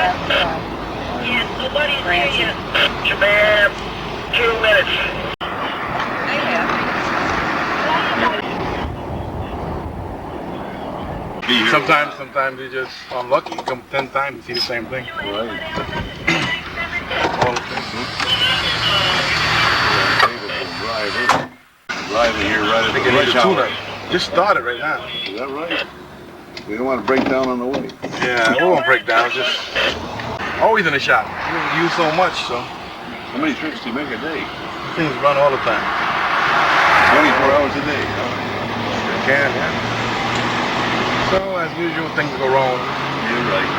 Yes, nobody's here yet. Shabab, 2 minutes. Sometimes you just unlucky. You come 10 times to see the same thing. Right. All the things. Driving here right at the rush hour. Just started right now. Is that right? We don't want to break down on the way. Yeah, we won't break down. Just always in the shop. You use so much, so. How many trips do you make a day? Things run all the time. 24 hours a day, huh? You can, yeah. So as usual, things go wrong. You're right.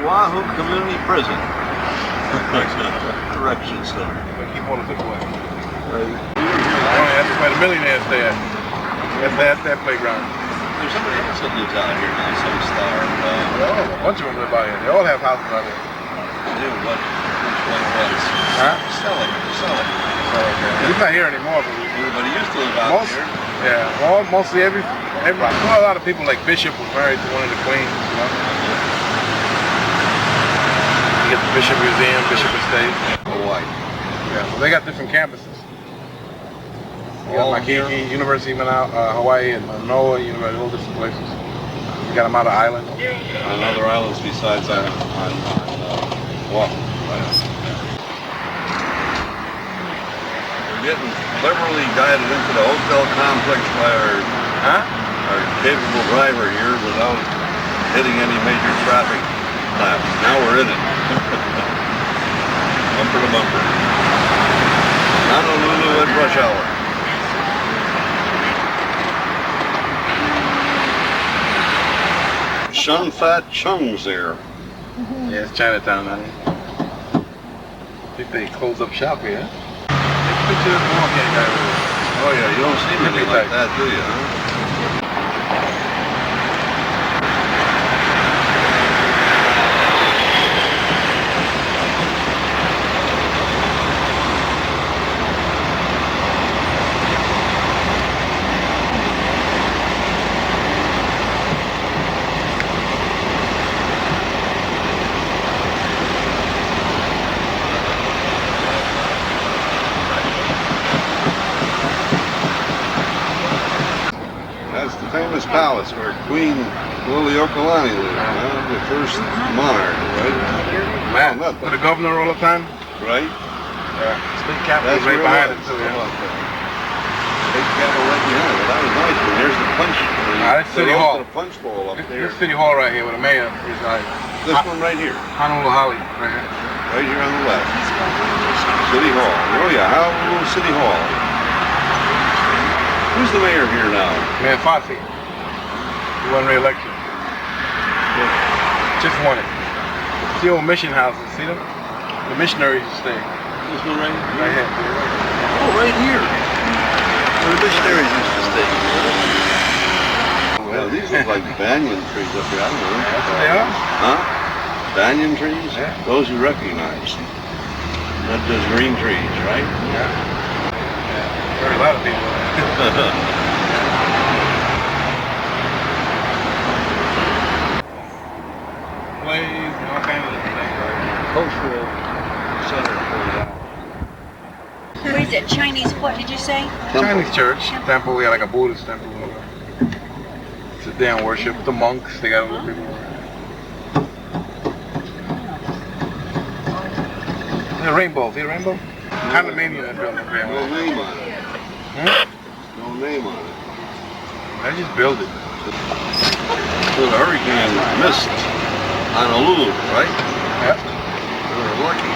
Wahoo Community Prison. Correction center. They keep all the people away. Right. That's where the millionaires stay at. That's that playground. There's somebody else that lives out here now, some star. A bunch of them live out here. They all have houses out here. Which one was? Huh? Sell it. Okay. He's not here anymore, but he used to live out here. Yeah, well, mostly everybody. Well, a lot of people like Bishop was married to one of the queens, you know. You get the Bishop Museum, Bishop Estate. Hawaii. Yeah, so they got different campuses. You got Makiki, University of Hawaii, and Manoa University, all different places. You got them out of islands. On other islands besides on Oahu. We're getting cleverly guided into the hotel complex by our capable driver here without hitting any major traffic laps. Now we're in it. Bumper to bumper. Honolulu at rush hour. Shun Fat Chung's there. Yeah, it's Chinatown, honey. I think they closed up shop here. Oh yeah, you don't see anything like that, do you? Huh? Famous palace where Queen Liliuokalani lived, the first monarch, right? Man, for the governor all the time? Right? Yeah. State capitol right behind it too, yeah. State capitol right behind it. That was nice. And there's the punch. That's City Hall. The punch bowl up there. This City Hall right here where the mayor resides. This one right here. Honolulu Holly, right here. Right here on the left. City Hall. Oh yeah, Honolulu City Hall. Who's the mayor here now? Mayor Fossey. He won re-election. Yeah. Just won it. It's the old mission houses, see them? The missionaries stay. This one right here? Right here. Oh, right here. Where the missionaries used to stay. Well, these look like banyan trees up here. I don't know. That's what they are. Huh? Banyan trees? Yeah. Those you recognize. Not just green trees, right? Yeah. There are a lot of people. Plays and all kinds of things. Cultural center for that. What is it? Chinese, what did you say? Chinese church, temple, we got like a Buddhist temple. Sit there and worship. The monks, they got other people. The rainbow, see a rainbow? Condominium that building. No name on it. Hmm? No name on it. I just built it. So the hurricane missed Honolulu, right? Yep. We were lucky.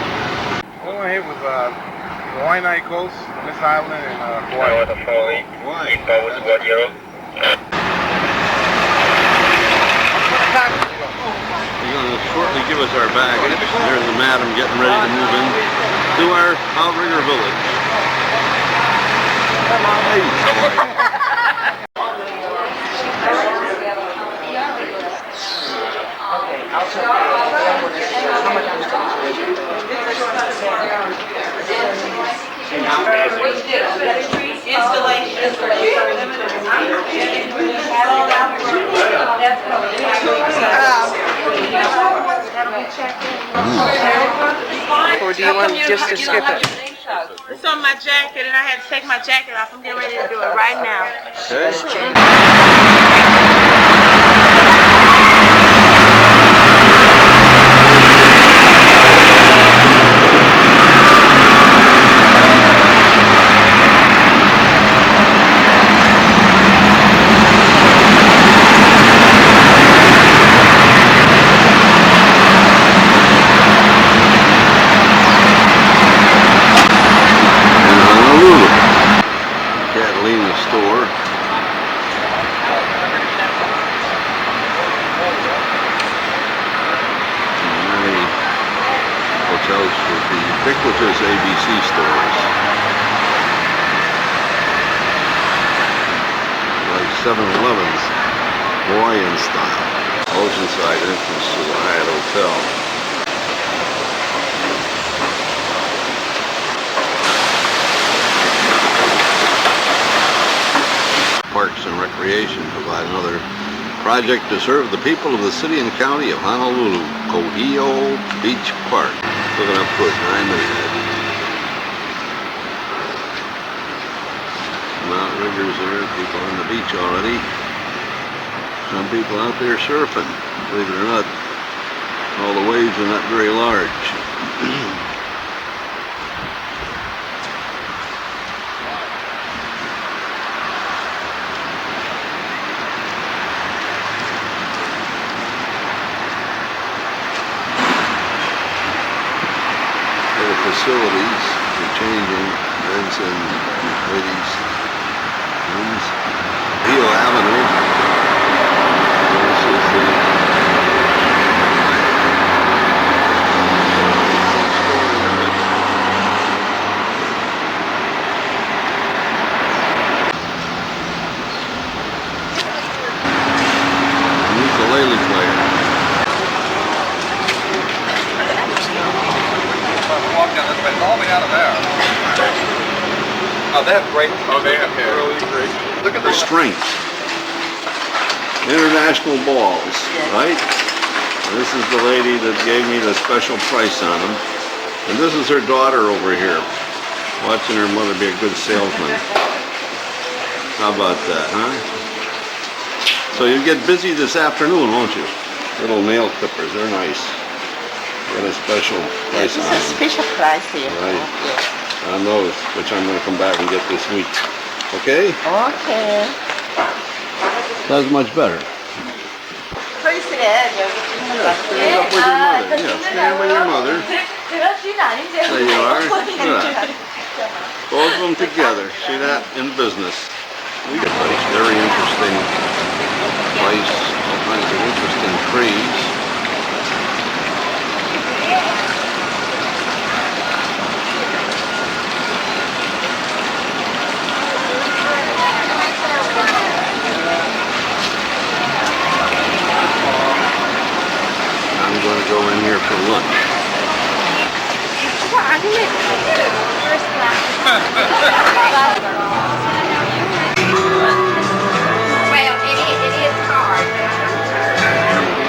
All I hit was Waianae Coast, on this island, and Hawaii. Why? They're going to shortly give us our baggage. There's the madam getting ready to move in to our outrigger village. Hey, how are you? Installation is for you. Or do you want just to skip it? It's on my jacket, and I had to take my jacket off. I'm getting ready to do it right now. Catalina store. Many hotels with the ubiquitous ABC stores. Like 7-Eleven's Hawaiian style. Oceanside entrance to the Hyatt Hotel. Parks and Recreation provide another project to serve the people of the city and county of Honolulu. Kohio Beach Park. Looking up for 9 minutes. Mount Riggers there, people on the beach already. Some people out there surfing. Believe it or not, all the waves are not very large. Facilities for changing men's and ladies' rooms. Peel Avenue. This is the ukulele player. Walk down this way, all the way out of there. Oh, they have great. Oh, they have really great. Look at the strength. International balls, right? This is the lady that gave me the special price on them. And this is her daughter over here, watching her mother be a good salesman. How about that, huh? So you get busy this afternoon, won't you? Little nail clippers, they're nice. Got a special price on them. It's a special price here. Right. On those, which I'm going to come back and get this week. Okay? Okay. That's much better. Please stand. Yeah, stand up with your mother. Yeah, stand with your mother. There you are. Look at that. Both of them together. See that? In business. We got a very interesting place. All kinds of interesting trees. I'm going to go in here for lunch.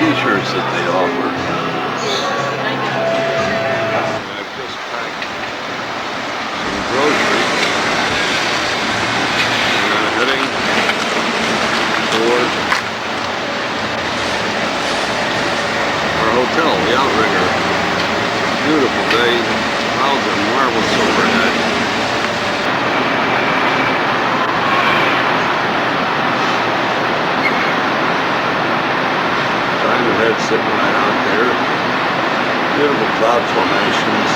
T-shirts that they offer. I've just packed some groceries. And I'm heading toward our hotel, the Outrigger. Beautiful day, clouds are marvelous overhead. Diamond Head sitting right out there. Beautiful cloud formations.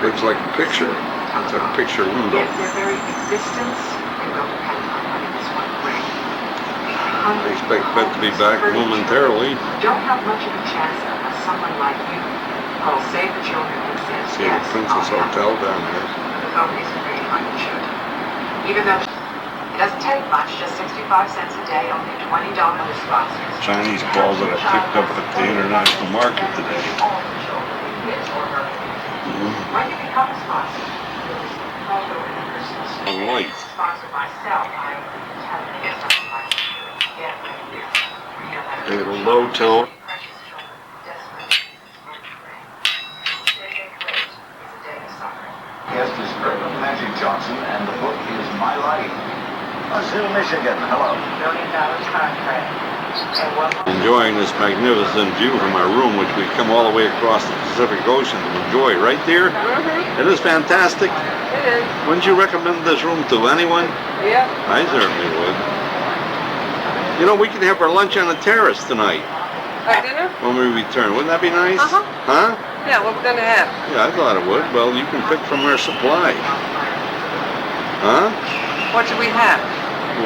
Looks like a picture. It's a picture window. Their very existence will depend on whether this one brings. I expect Ben to be back momentarily. Don't have much of a chance unless someone like you call Save the Children and says, See the Princess Hotel down there. The company's very uninsured. Even though it doesn't take much, just 65 cents a day, only $20 sponsors. Chinese balls that I picked up at the international market today. All the children, his or her. When you become a sponsor, you'll receive a photo in a personal on light. Sponsored myself, I have an insult I get right here. They have a low tone. Precious children, desperate, and praying. This day they create is a day of suffering. Guest is Urban Magic Johnson, and the book is My Life. Zoo, Michigan. Hello. $1 billion contract. And one Enjoying this magnificent view from our room, which we come all the way across the Pacific Ocean to enjoy right there. It is fantastic. It is. Wouldn't you recommend this room to anyone? Yeah. I certainly would. You know, we could have our lunch on the terrace tonight At dinner? when we return. Wouldn't that be nice? Uh-huh. Huh? Yeah, what we're gonna have? Yeah, I thought it would. Well, you can pick from our supply. Huh? What should we have?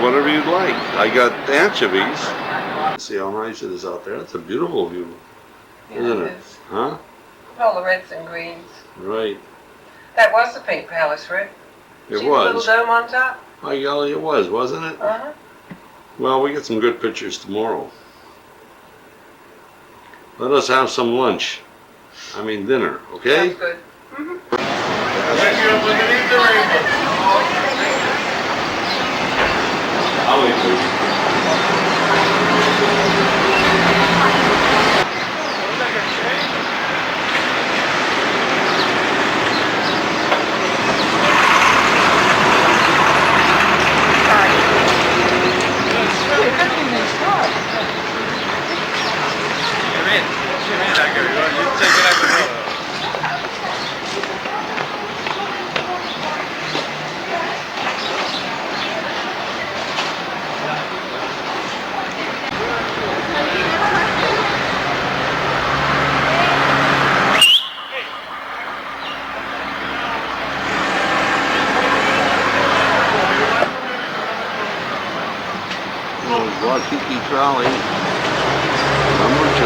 Whatever you'd like. I got anchovies. See how nice it is out there. That's a beautiful view, isn't it? is. Huh? All the reds and greens. Right. That was the Pink Palace, Rick. It See the little was. dome on top? My golly, it was, wasn't it? Uh-huh. Well, we get some good pictures tomorrow. Let us have some lunch. I mean dinner, okay? Sounds good. I'll wait for you. Waikiki Trolley, number 2.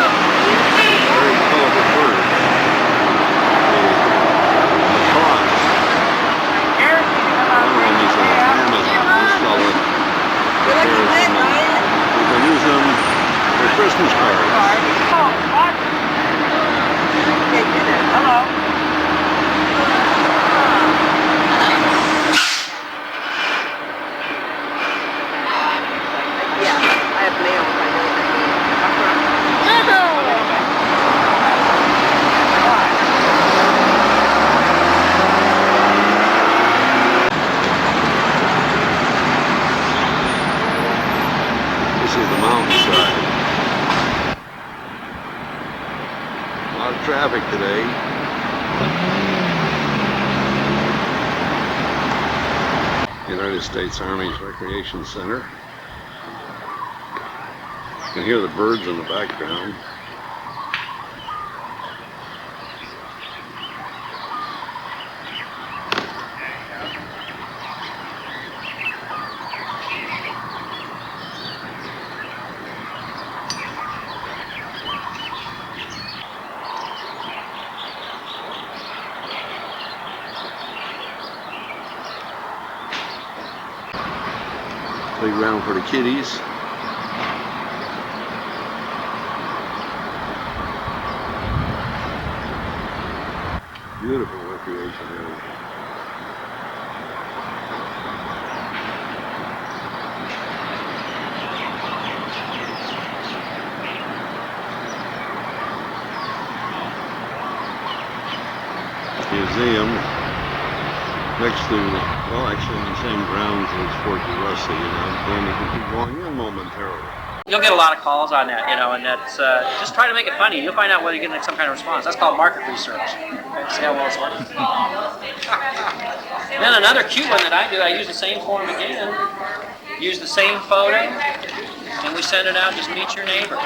Very colorful bird. The cross. One of them is an Amazon. This fellow. We can use them for Christmas cards. Hello. Yeah, I have nails. I know This is the mountainside. A lot of traffic today. United States Army's Recreation Center. You can hear the birds in the background. Playground for the kiddies. Beautiful recreation area. Museum next to, well, actually in the same grounds as Fort DeRussy, and you can keep going in momentarily. You'll get a lot of calls on that, and that's just try to make it funny. You'll find out whether you're getting some kind of response. That's called market research. Okay, see how well it's working. Then another cute one that I do, I use the same form again, use the same photo, and we send it out, just meet your neighbor.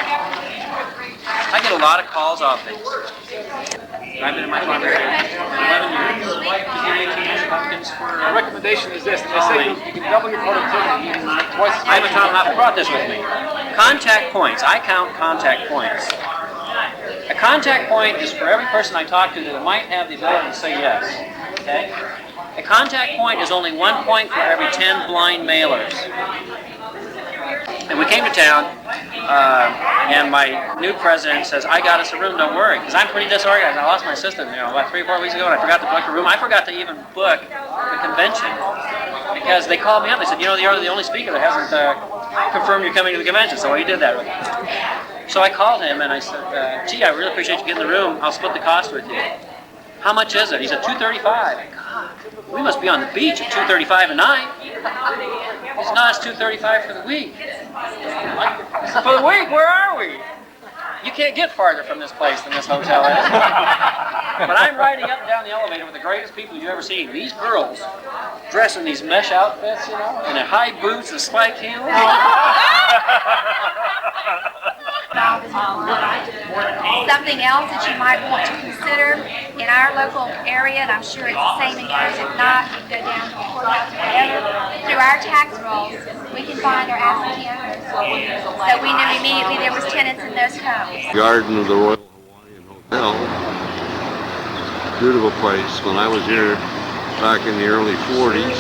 I get a lot of calls off things. I've been in my farm area 11 years. My recommendation is this. They say you can double your productivity twice as much. I have a Tom Hoppe brought this with me. Contact points. I count contact points. A contact point is for every person I talk to that might have the ability to say yes. Okay? A contact point is only 1 point for every 10 blind mailers. And we came to town, And my new president says, I got us a room, don't worry. Because I'm pretty disorganized. I lost my assistant, about 3 or 4 weeks ago, and I forgot to book a room. I forgot to even book the convention. Because they called me up. They said, you're the only speaker that hasn't confirmed you're coming to the convention. So you did that with me. So I called him and I said, gee, I really appreciate you getting the room. I'll split the cost with you. How much is it? He said, $235. God, we must be on the beach at $235 a night. He said, no, it's $235 for the week. For the week, where are we? You can't get farther from this place than this hotel is. But I'm riding up and down the elevator with the greatest people you've ever seen. These girls dressed in these mesh outfits, and their high boots and spiked heels. Something else that you might want to consider in our local area, and I'm sure it's the same in yours. If not, you can go down to the courthouse or whatever. Through our tax rolls, we can find our absentee owners. So we knew immediately there was tenants in those homes. Garden of the Royal Hawaiian Hotel. Beautiful place. When I was here back in the early 40s.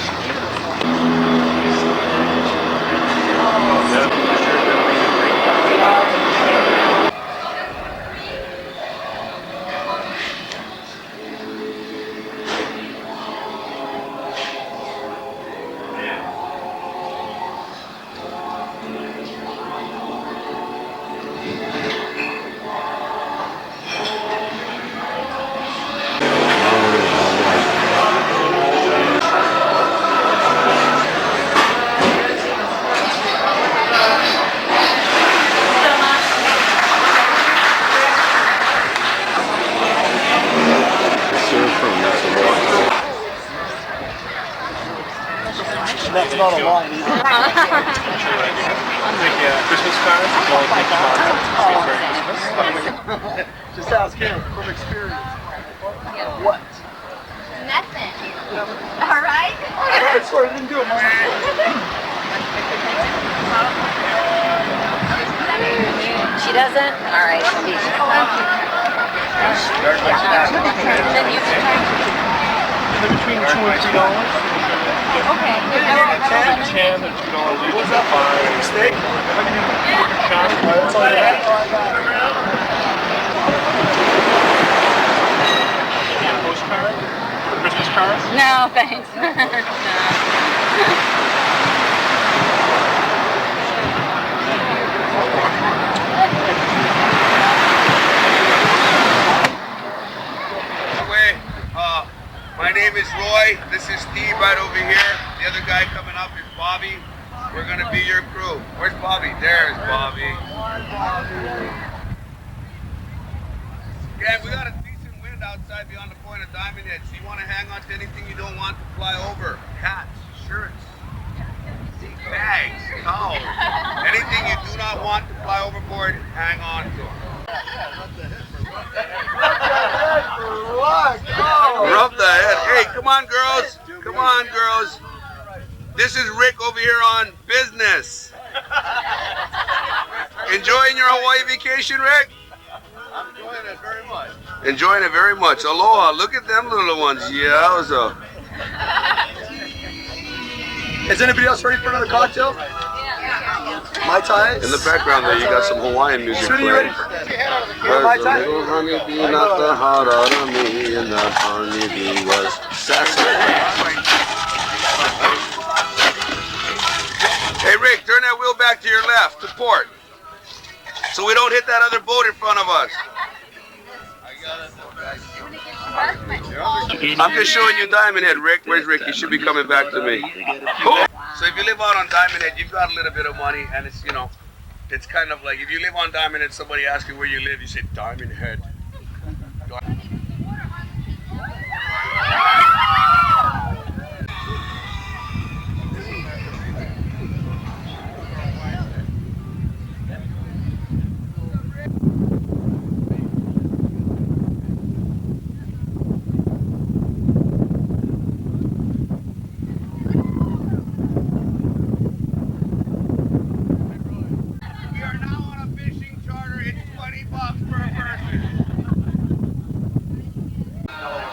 That's not a line either. Christmas cards? Just ask him from experience. What? Nothing. All right? I swear I didn't do it. She doesn't? All right. Between $2 and $3. Okay. $10 and $2. What's that? Steak? That's all you have? Postcard? Christmas cards? No, thanks. My name is Roy. This is Steve right over here. The other guy coming up is Bobby. We're gonna be your crew. Where's Bobby? There's Bobby. Yeah, we got a decent wind outside beyond the point of Diamond Head. So you want to hang on to anything you don't want to fly over. Hats, shirts, bags, towels. Anything you do not want to fly overboard, hang on to them. Rub the head. Hey, come on, girls. Come on, girls. This is Rick over here on business. Enjoying your Hawaii vacation, Rick? I'm enjoying it very much. Enjoying it very much. Aloha. Look at them little ones. Yeah, so. Is anybody else ready for another cocktail? Mai Tai? In the background there, you got some Hawaiian music Sweetie, you playing. ready for There's a little honeybee, not the hot out of me, and that honeybee was sassy. Hey, Rick, turn that wheel back to your left, to port. So we don't hit that other boat in front of us. I'm just showing you Diamond Head, Rick. Where's Rick? He should be coming back to me. So if you live out on Diamond Head, you've got a little bit of money, and it's, it's kind of like if you live on Diamond Head, somebody asks you where you live, you say Diamond Head.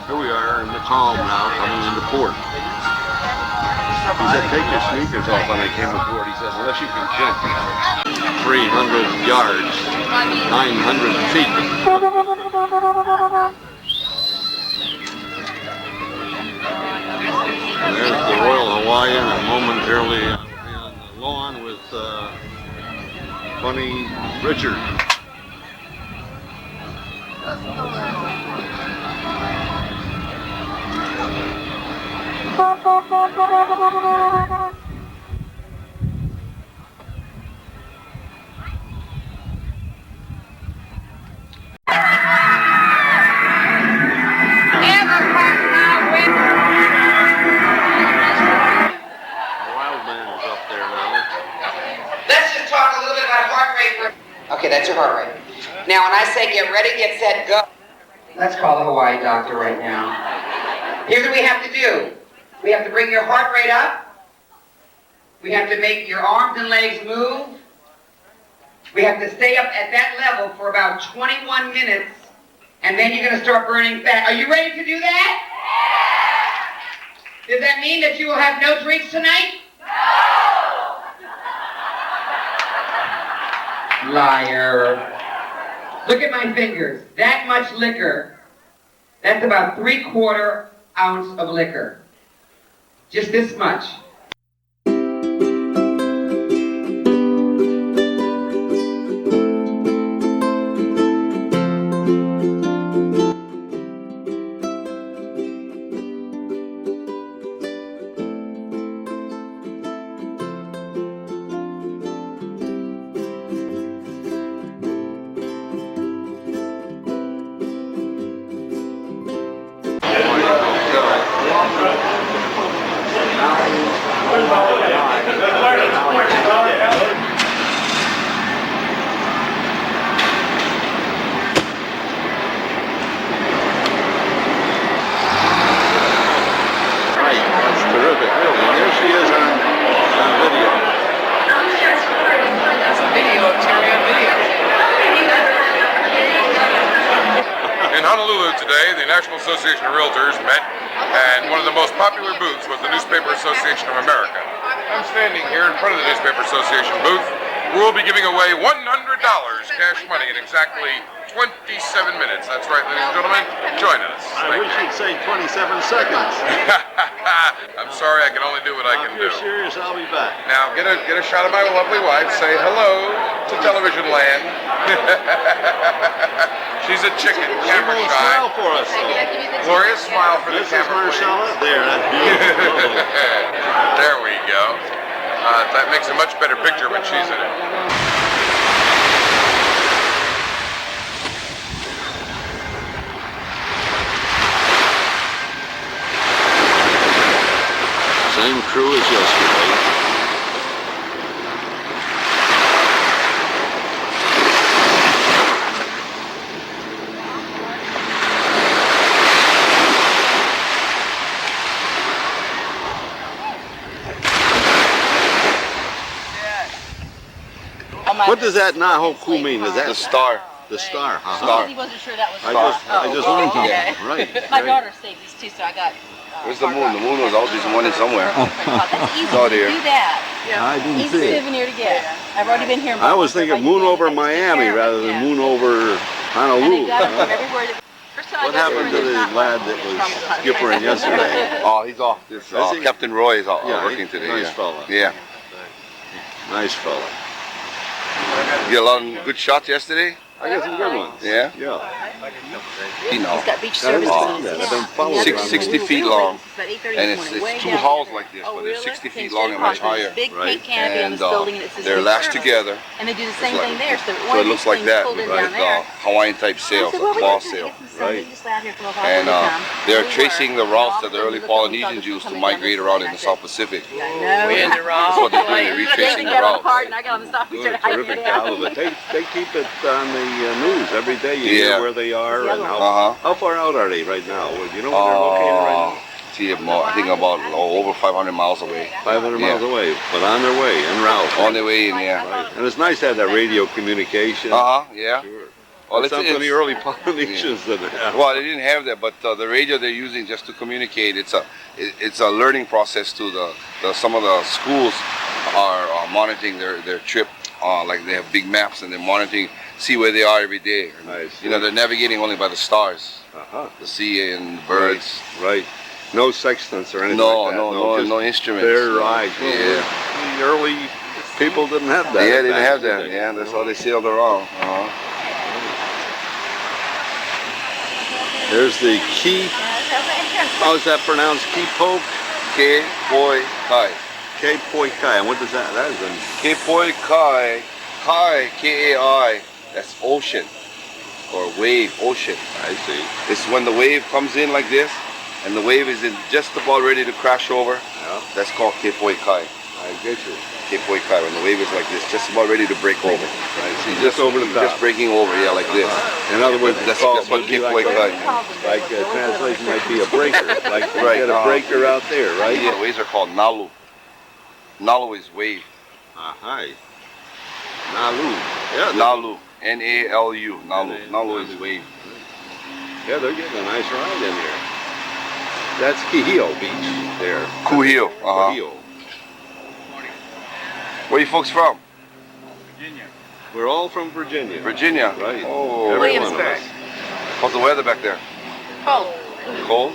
Here we are in the calm now, coming into port. He said, take your sneakers off when I came aboard. He said, unless you can jump 300 yards, 900 feet. And there's the Royal Hawaiian and momentarily on the lawn with Funny Richard. Okay, that's your heart rate. Now, when I say get ready, get set, go. Let's call the Hawaii doctor right now. Here's what we have to do. We have to bring your heart rate up. We have to make your arms and legs move. We have to stay up at that level for about 21 minutes, and then you're going to start burning fat. Are you ready to do that? Does that mean that you will have no drinks tonight? Liar. Look at my fingers. That much liquor. That's about 3/4 ounce of liquor. Just this much. In Honolulu today, the National Association of Realtors met, and one of the most popular booths was the Newspaper Association of America. I'm standing here in front of the Newspaper Association booth. We'll be giving away $100 cash money in exactly 27 minutes. That's right, ladies and gentlemen. Join us. I wish you'd say 27 seconds. I'm sorry, I can only do what I can do. If you're serious, I'll be back. Now, get a shot of my lovely wife. Say hello to television land. She's a chicken, camera shy. Smile for us, though. Glorious smile for the This is camera. Marcella. There, that's beautiful. There we go. That makes a much better picture when she's in it. Same crew as yesterday. What does that Nahoku mean? Is that The star. the star? Star. He wasn't sure that was I just learned something. okay. Right. My right. daughter saved these too, so I got. Where's the moon? The moon was out this morning somewhere. That's easy Oh, to dear. do that. I didn't Easy see it. souvenir to get. I've already been here. I was thinking moon over Miami rather than moon over Honolulu. What happened to the lad that was skippering yesterday? Oh, he's off. This, Is he? Captain Roy is off, Yeah, working today. nice yeah. fella. Yeah. Nice fella. You get a lot of good shots yesterday? I got some good ones. Yeah? Yeah. You know. He's got beach I didn't services see in his that. town. I've been following Six- around 60 the feet world. long. It's about 8:30 And this it's morning, way two down halls here. like this, Oh, but they're really? 60 feet Thanks long to and much the higher. Big Right. pink canopy on And this building, and it says they're big lashed service. together. And they do the It's same like- thing there. So, So it looks like that, pulled in right? down there. Hawaiian type sail, I said, well, a we're cloth just gonna sail. get some sun. right. We just out here from Ohio And all the time. they're We were. tracing the routes that the All early of them looked Polynesians like used to coming down migrate this around way, in and the I said, South Pacific. I know. That's what they're doing, they're retracing the Got on the route. cart and I got on the stop and Doing started a hiking terrific it out. job of it. They keep it on the news every day. You Yeah. hear where they are and Uh-huh. how far out are they right now? Well, you know where they're located right now? See, I think about over 500 miles away. 500 Yeah. miles away, but on their way, en route. On their way in, yeah. Right. And it's nice to have that radio communication. Uh-huh, yeah. Sure. Well, Some of the early Polynesians didn't have. Well, they didn't have that, but the radio they're using just to communicate, it's a learning process to some of the schools are monitoring their trip. Like they have big maps and they're monitoring, see where they are every day. You know, they're navigating only by the stars, the sea and the birds. Right. No sextants or anything No, like that. no instruments. Their eyes. Yeah. The early people didn't have that. Yeah, they didn't have that. Yeah, that's how they sailed around. There's the key. How's that pronounced? Kipok? K-Poi Kai. K-Poi Kai. And what does that? That is a K-Poi Kai. Kai, K-A-I. That's ocean. Or wave, ocean. I see. It's when the wave comes in like this, and the wave is just about ready to crash over. Yeah. That's called K-Poi Kai. I get you. K-Poi Kai, when the wave is like this, just about ready to break over. I see. Just over the top. Just breaking over, yeah, like this. In other words, that's what K-Poi Kai. Like translation might be a breaker. Like you get a breaker out there, right? Yeah, waves are called Nalu. Nalu is wave. Nalu. Yeah. Nalu. N-A-L-U. Nalu. Nalu is wave. Yeah, they're getting a nice ride in here. That's Kihio Beach there. Kuhio. Kuhio. Where are you folks from? Virginia. We're all from Virginia. Virginia? Right. Oh. Williamsburg. How's the weather back there? Cold. Cold?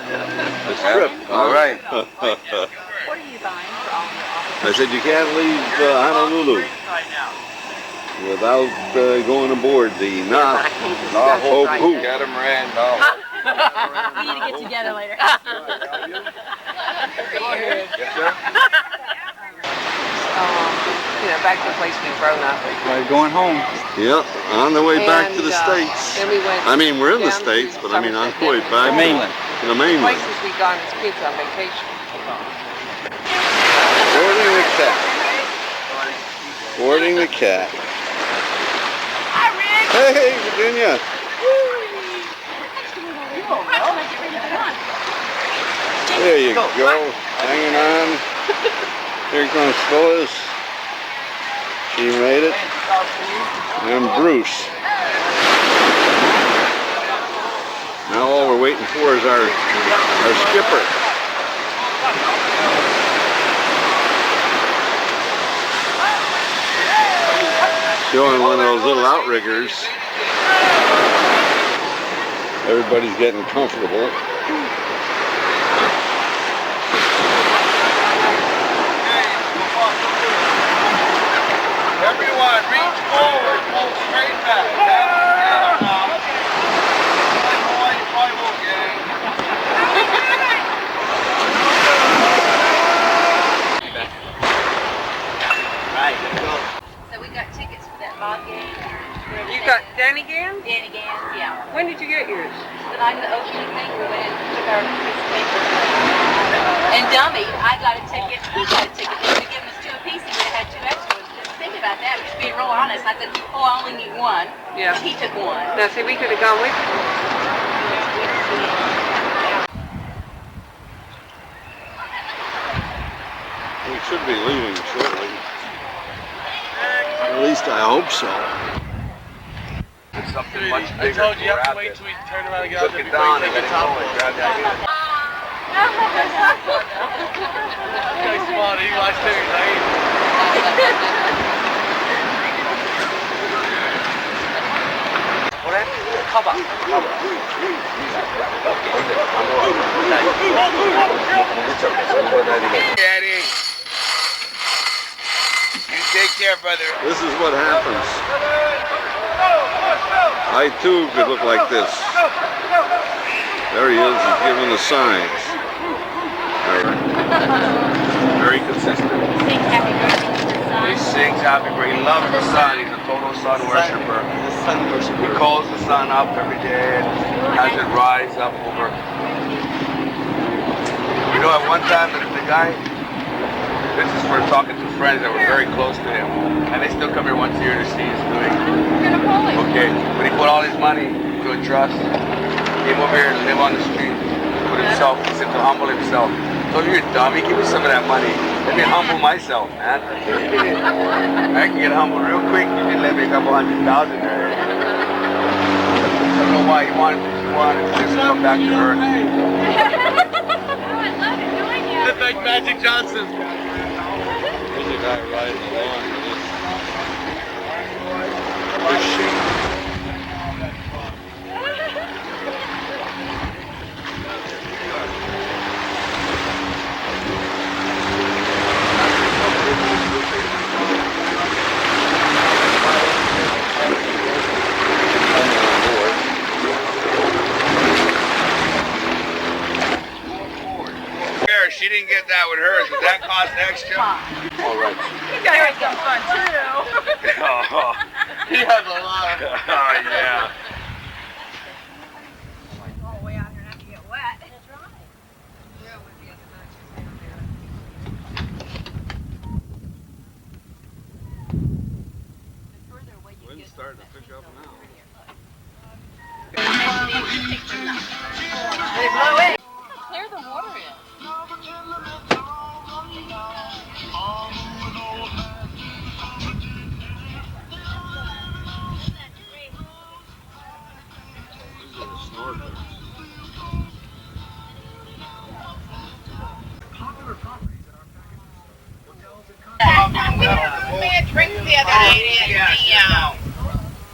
The strip. All right. What are you buying for all your offices? I said you can't leave Honolulu without going aboard the Nahoku Catamaran. We need to get together later. Yes, sir? Back to the place we've grown up. Right, going home. Yep, on the way back to the States. Then we went I mean, we're in the down States, to but I mean, on the way Somerset, back mainland. to the mainland. places we've gone as kids on vacation. Boarding the cat. Boarding the cat. Hey, Virginia. There you go. Hanging on. Here comes Phyllis. She made it. And Bruce. Now all we're waiting for is our skipper. Showing one of those little outriggers. Everybody's getting comfortable. Everyone, reach forward, pull straight back. Down, now. You probably won't get it. Right, let's go. So we got tickets for that ball game. You got Danny Gans? Danny Gans, yeah. When did you get yours? The night of the opening thing, we went and took our piece of paper. And Dummy, I got a ticket, he got a ticket. They would have given us two apiece and we had two extras. Just think about that, just being real honest. I said, oh, I only need one. Yeah. He took one. Now, see, we could have gone with you. We should be leaving shortly. At least I hope so. It's something much I bigger. told you, you have to wait till we turn around and get out Took there it before down you and take let the it top go and off. grab that again. Okay, smart, he likes doing that. Daddy. You take care, brother. This is what happens. I too could look like this. There he is, he's giving the signs. All right. Very consistent. He sings happy birthday. He loves the sun. He's a total sun worshiper. He calls the sun up every day and has it rise up over. You know, at one time, the guy, this is for talking to friends that were very close to him, and they still come here once a year to see his doing. Okay, but he put all his money to a trust. Came over here to live on the street, put himself, he said to humble himself. So you're dummy, give me some of that money. Let me humble myself, man. I can get humbled real quick. You can let me a couple $100,000 there. know why. He wanted this to come back to Earth. It's like Magic Johnson. There's a guy riding along with this. She didn't get that with hers, but that cost extra. All right. You guys had some fun too. Oh, he has a lot. Oh, yeah. All the way out here not to get wet. That's right. Wind's starting to pick up now. They blow it. Clear the water in. These are the snorkelers.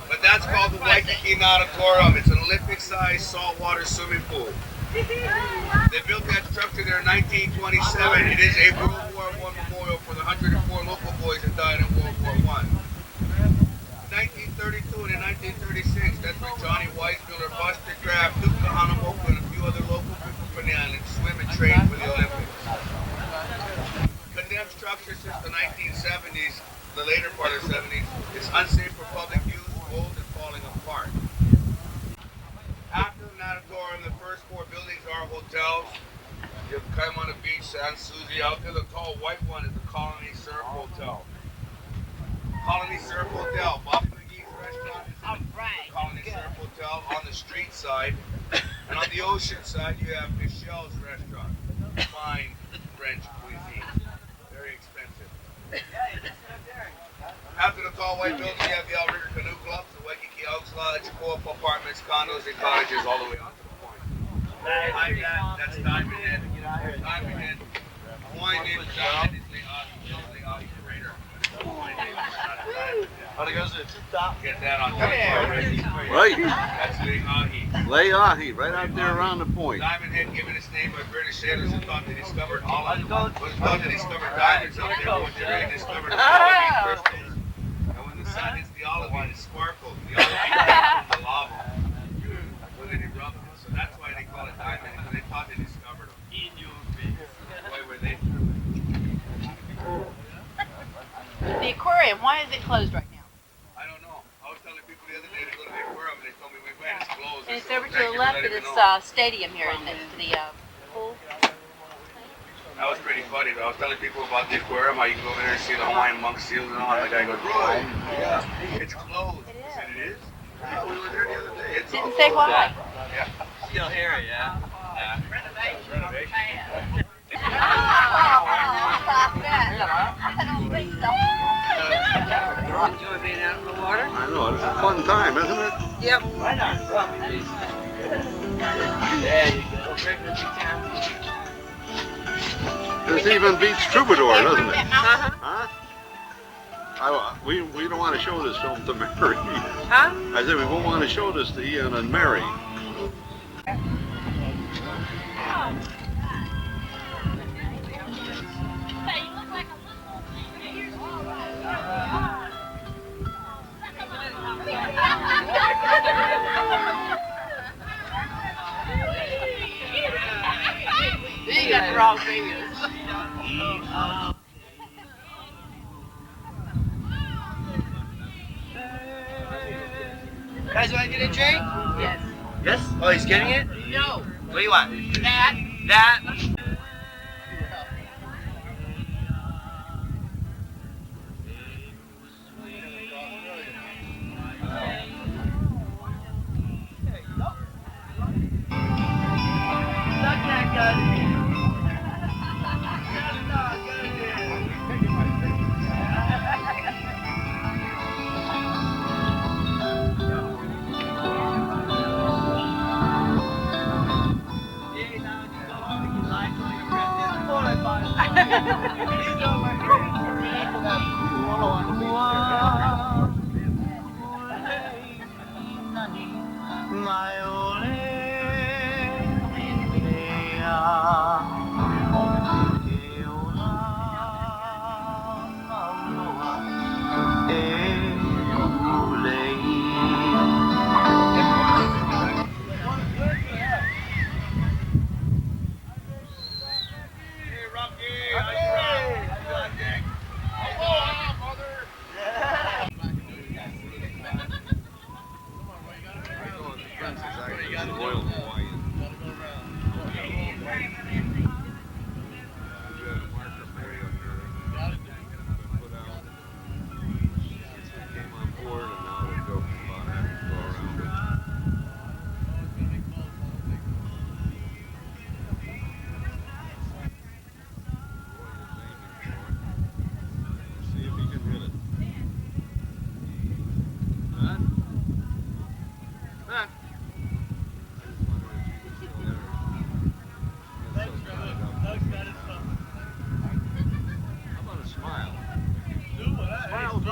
But that's called the Waikiki Natatorium. It's an Olympic-sized saltwater swimming pool. They built that structure there in 1927. It is a World War I memorial for the 104 local boys that died in World War I. In 1932 and in 1936, that's where Johnny Weissmuller, Buster Craft, Duke Kahanamoku, and a few other local people from the island swim and train for the Olympics. Condemned structure since the 1970s, the later part of the 70s, it's unsafe for public use, old and falling apart. After the natatorium, the first 4 buildings are hotels. You have Kaimana Beach, San Suzy. Out there, the tall white one is the Colony Surf Hotel. Colony Surf Hotel. Bob McGee's restaurant is in the Colony Surf Hotel on the street side. And on the ocean side, you have Michelle's restaurant. Fine French cuisine. Very expensive. After the tall white building, you have the Outrigger Canoe Club, the Waikiki Elks Lodge, co-op apartments, condos, and cottages all the way onto the point. Behind that, that's Diamond Head. Diamond Head. Hawaiian name for Diamond Head is Leahi Crater. How it goes to the top? Get that on tape. Right. That's Leahi. Leahi, right out there around the point. Diamond Head given its name by British sailors who thought they discovered all of them. Was thought they discovered diamonds up there, but they really discovered olivine crystals. And when the sun hits the olivine, it sparkles. The olivine comes from the lava when it erupted. So that's why they call it diamond, because they thought they discovered them. In your face. Boy, were they. The aquarium, why is it closed right now? I don't know. I was telling people the other day to go to the aquarium, and they told me, wait, it's closed. And it's So over to thank the you for left of letting me this know. stadium here, next to the pool. That was pretty funny, though. I was telling people about the aquarium, how you can go over there and see the Hawaiian monk seals and all. And the guy goes, bro, it's closed. I said, it is? Yeah, we were there the other day. It's Didn't say why. Yeah. Still here, yeah. Renovation. Enjoy being out in the water. I know, it's a fun time, isn't it? Yep. Why not? There you go. This even beats Troubadour, doesn't it? Uh-huh. Huh? We don't want to show this film to Mary. Huh? I said we won't want to show this to Ian and Mary. You got the wrong fingers. Guys, want to get a drink? Yes. Yes? Oh, he's getting it? No. What do you want? That. That?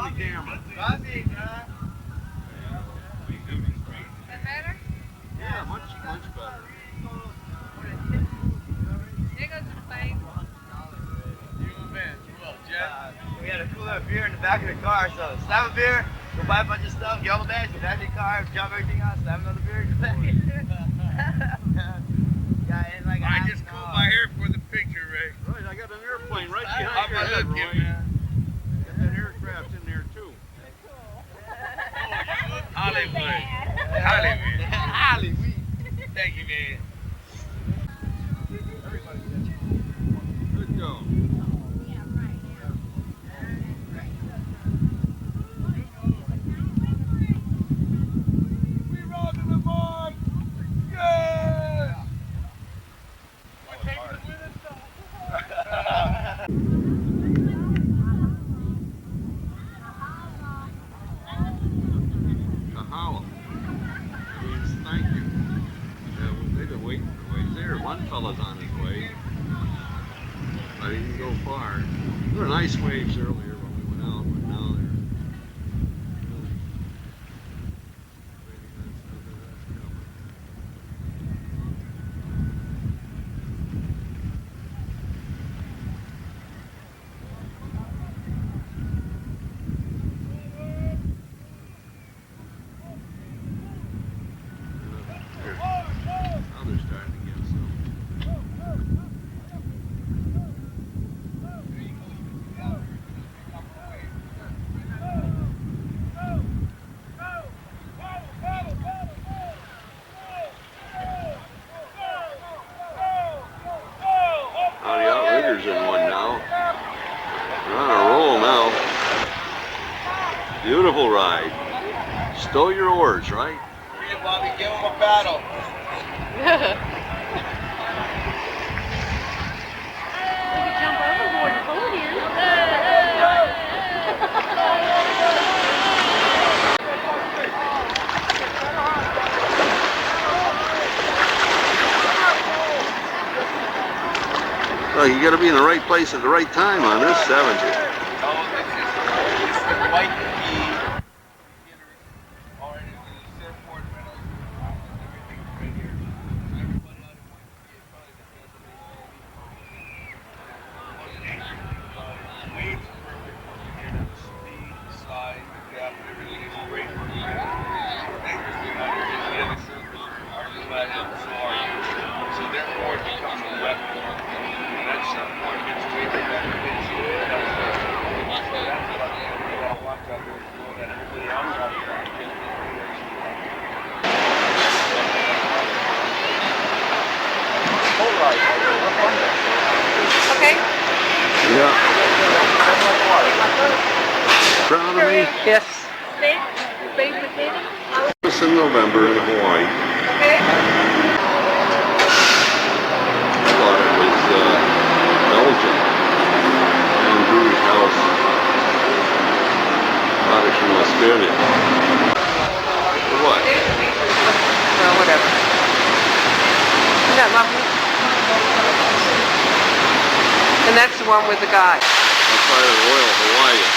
the camera. That better? Yeah, much better. There goes the face. We had a cooler beer in the back of the car, so slam a beer, go buy a bunch of stuff, get all the bags, go back to the car, drop everything out, slam another beer, go back. I just combed my hair for the picture, Ray. Right, I got an airplane right behind How your am I head, looking, Roy. man? Got that aircraft in there too. Hollywood. Hollywood. Hollywood. Thank you, man. Good go. We rocking the bomb. Yeah. Kahala. Means thank you. They've been waiting for ways there. One fella's on his way. But he didn't go far. There were nice waves earlier when we went out, but now they're really waiting on something that's coming. Now they're starting to get some. The Outriggers in one now. They're on a roll now. Beautiful ride. Stow your oars, right? Hey, Bobby, give him a battle. Jump overboard and pull it in. Well, you got to be in the right place at the right time on this, haven't you? It's the white key. Okay. Yeah. Proud of me? Yes. Steak? Baked potato? This in November in Hawaii. Okay. I thought it was Belgium. Andrew's house. Thought it from Australia. For what? Well, whatever. Isn't that lovely? And that's the one with the guy. That's why they're Royal Hawaiian.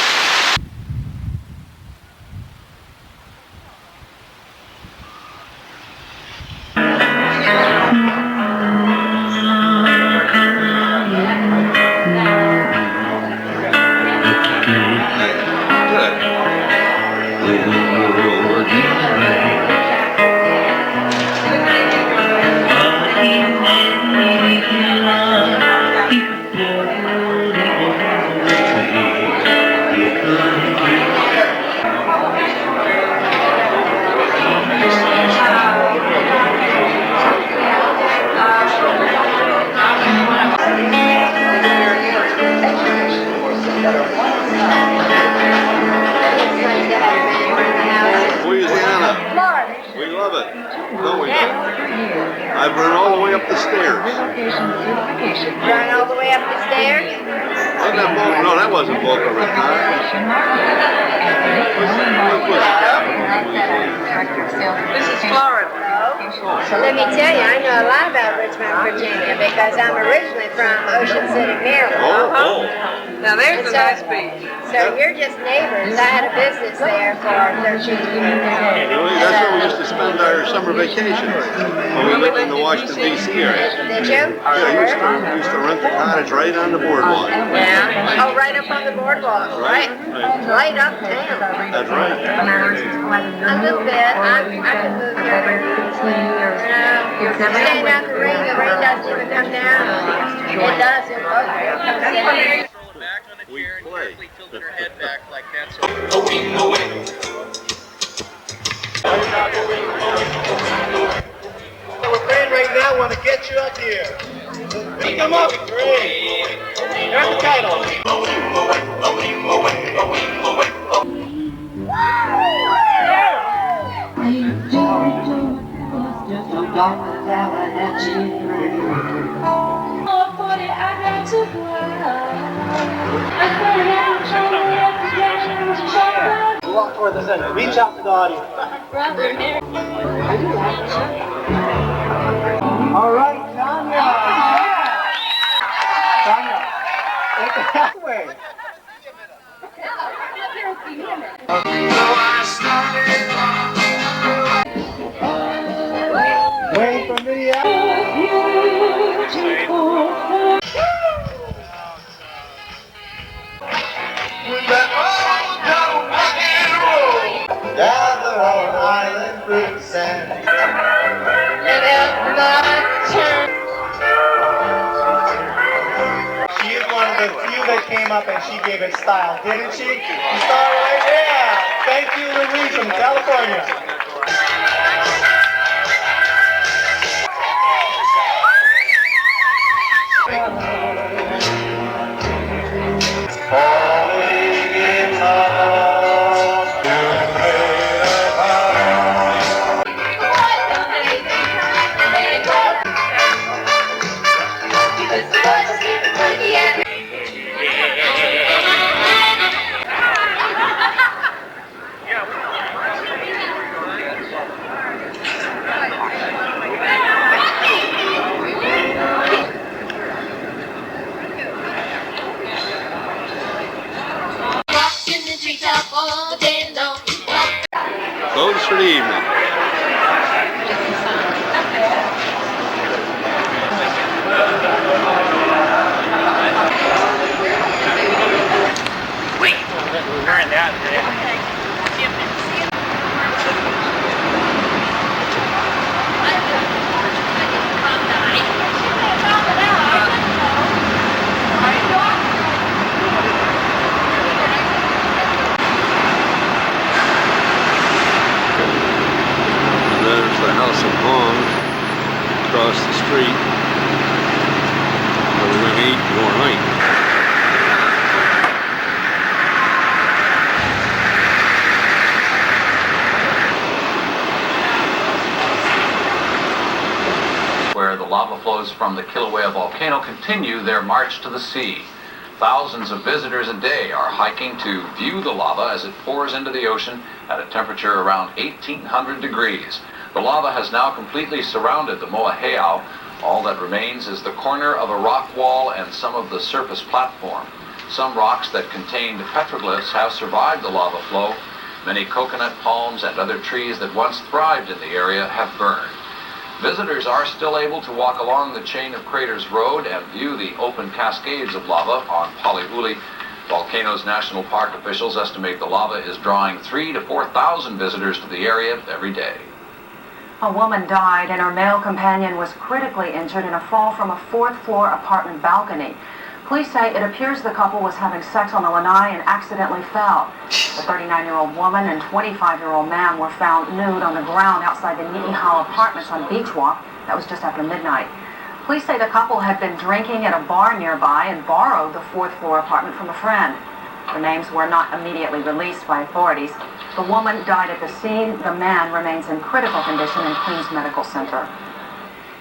Louisiana. We love it. No, we don't. I've run all the way up the stairs. Run all the way up the stairs? Wasn't that Boca? No, that wasn't Boca Raton. What was the capital of Louisiana? This is Florida. Let me tell you, I know a lot about Richmond, Virginia, because I'm originally from Ocean City, Maryland. Now there's a nice beach. So you're just neighbors. I had a business there for 13 years. Really? That's where we used to spend our summer vacation when we lived in the Washington, D.C. area. Did you? Yeah, we used to rent the cottage right on the boardwalk. Yeah. Oh, right up on the boardwalk. Right. Right uptown. That's right. A little bit. I could move there. Staying out the rain doesn't even come down. It does. It comes down. We play. Tilted her head back like that, so We're playing right now. Want to get you up here. Come up. Great. Here's the title. Walk toward the center. Reach out to the audience. All right, Tanya. Tanya. Way. Wayne from Gather on island fruits and she is one of the few that came up and she gave it style, didn't she? You saw her right there. Thank you, Louise from California. Closed for the evening. We're wearing that today. There's the House of Hong across the street where we're going to eat more night. Where the lava flows from the Kilauea volcano continue their march to the sea. Thousands of visitors a day are hiking to view the lava as it pours into the ocean at a temperature around 1,800 degrees. The lava has now completely surrounded the Moa Heiau. All that remains is the corner of a rock wall and some of the surface platform. Some rocks that contained petroglyphs have survived the lava flow. Many coconut palms and other trees that once thrived in the area have burned. Visitors are still able to walk along the Chain of Craters Road and view the open cascades of lava on Paliuli. Volcanoes National Park officials estimate the lava is drawing 3,000 to 4,000 visitors to the area every day. A woman died and her male companion was critically injured in a fall from a fourth-floor apartment balcony. Police say it appears the couple was having sex on the lanai and accidentally fell. The 39-year-old woman and 25-year-old man were found nude on the ground outside the Ni'ihau Apartments on Beach Walk. That was just after midnight. Police say the couple had been drinking at a bar nearby and borrowed the fourth-floor apartment from a friend. The names were not immediately released by authorities. The woman died at the scene. The man remains in critical condition in Queens Medical Center.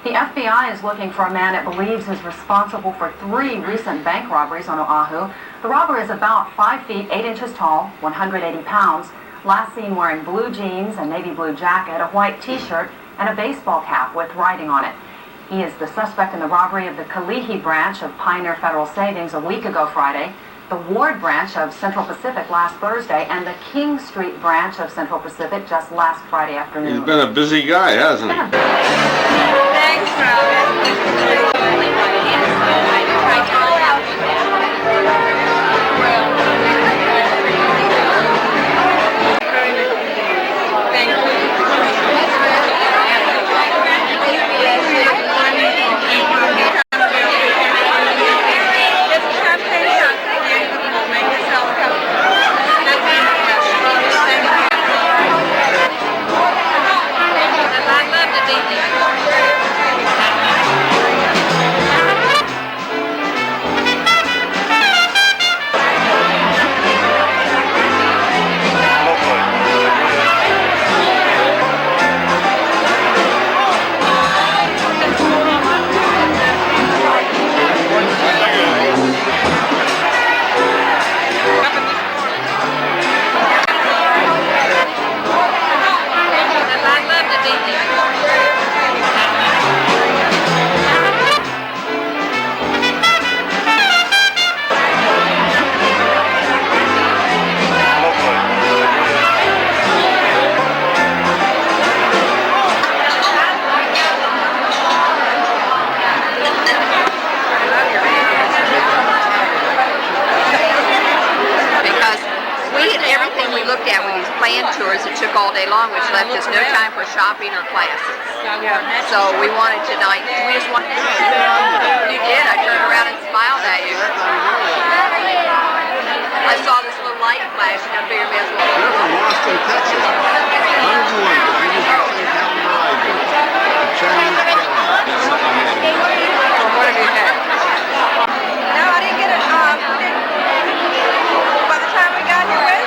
The FBI is looking for a man it believes is responsible for 3 recent bank robberies on Oahu. The robber is about 5 feet 8 inches tall, 180 pounds, last seen wearing blue jeans, a navy blue jacket, a white t-shirt, and a baseball cap with writing on it. He is the suspect in the robbery of the Kalihi branch of Pioneer Federal Savings a week ago Friday, the Ward branch of Central Pacific last Thursday, and the King Street branch of Central Pacific just last Friday afternoon. He's been a busy guy, hasn't he? Thanks, Robin. tours that took all day long, which left us no time for shopping or classes. So we wanted tonight, we just wanted to, you did, I turned around and smiled at you. I saw this little light flashing, I figured we as well. They're from Austin, Texas. How did you like it? You just the same calendar I do. The Chinese calendar. So what have you had? No, I didn't get it. By the time we got here,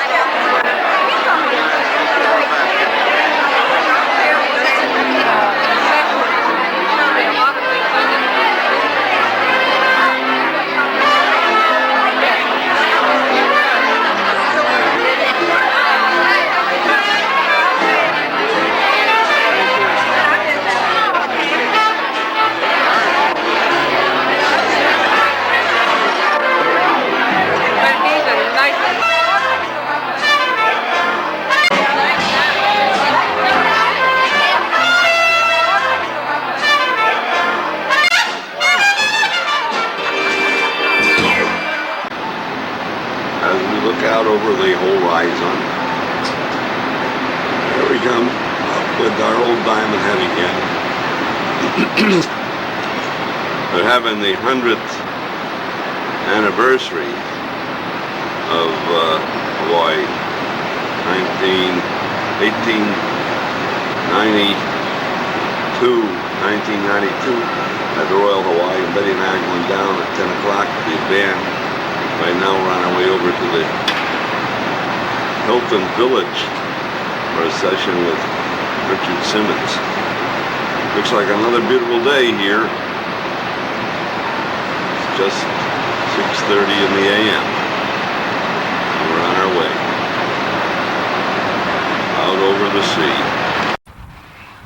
out over the horizon. There we come, up with our old Diamond Head again. They're having the 100th anniversary of Hawaii, 1992 at the Royal Hawaii. Betty and I going down at 10 o'clock to the band. Right now we're on our way over to the Hilton Village for a session with Richard Simmons. Looks like another beautiful day here. It's just 6:30 in the a.m. We're on our way out over the sea.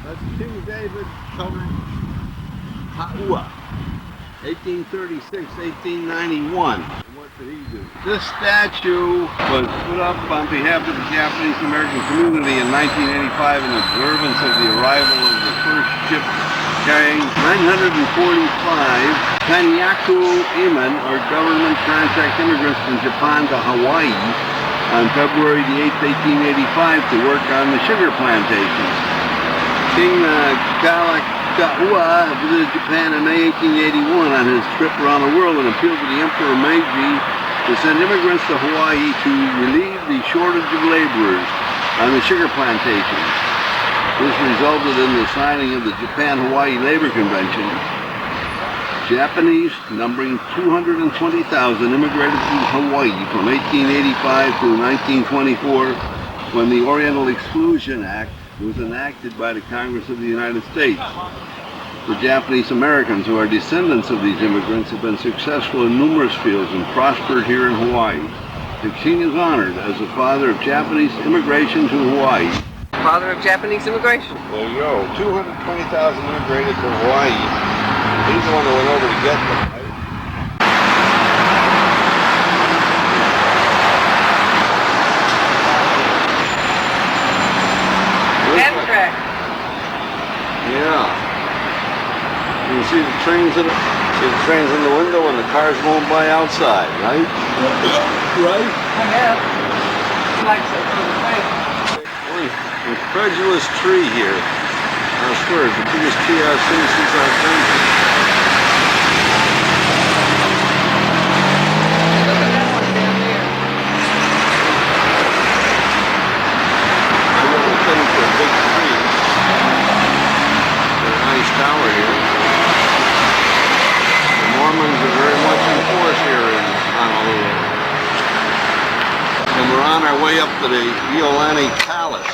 That's King David Kaua, 1836, 1891. This statue was put up on behalf of the Japanese American community in 1985 in observance of the arrival of the first ship carrying 945 Kanyaku Iman, or government contract immigrants from Japan to Hawaii on February the 8th, 1885 to work on the sugar plantations. King Kalakaua visited Japan in May 1881 on his trip around the world and appealed to the Emperor Meiji to send immigrants to Hawaii to relieve the shortage of laborers on the sugar plantations. This resulted in the signing of the Japan-Hawaii Labor Convention. Japanese, numbering 220,000, immigrated to Hawaii from 1885 to 1924 when the Oriental Exclusion Act was enacted by the Congress of the United States. The Japanese Americans, who are descendants of these immigrants, have been successful in numerous fields and prospered here in Hawaii. The king is honored as the father of Japanese immigration to Hawaii Father of Japanese immigration. There you go. 220,000 immigrated to Hawaii. He's the one that went over to get them. Amtrak. Yeah. You see the trains in the window and the cars going by outside, right? Right? I have. It's like so incredulous tree here. I swear, it's the biggest tree I've seen since I've been here. Look at that one down there. I never been to a big tree. Got a nice tower here. The Mormons are very much in force here in Honolulu. And we're on our way up to the Iolani Palace.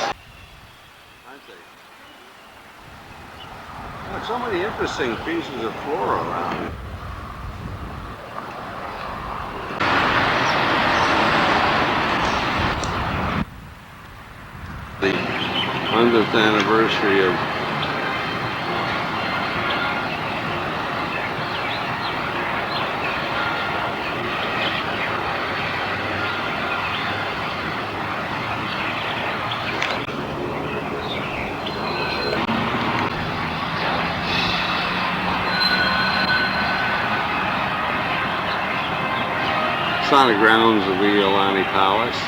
So many interesting pieces of flora around. The 100th anniversary of on the grounds of the Iolani Palace.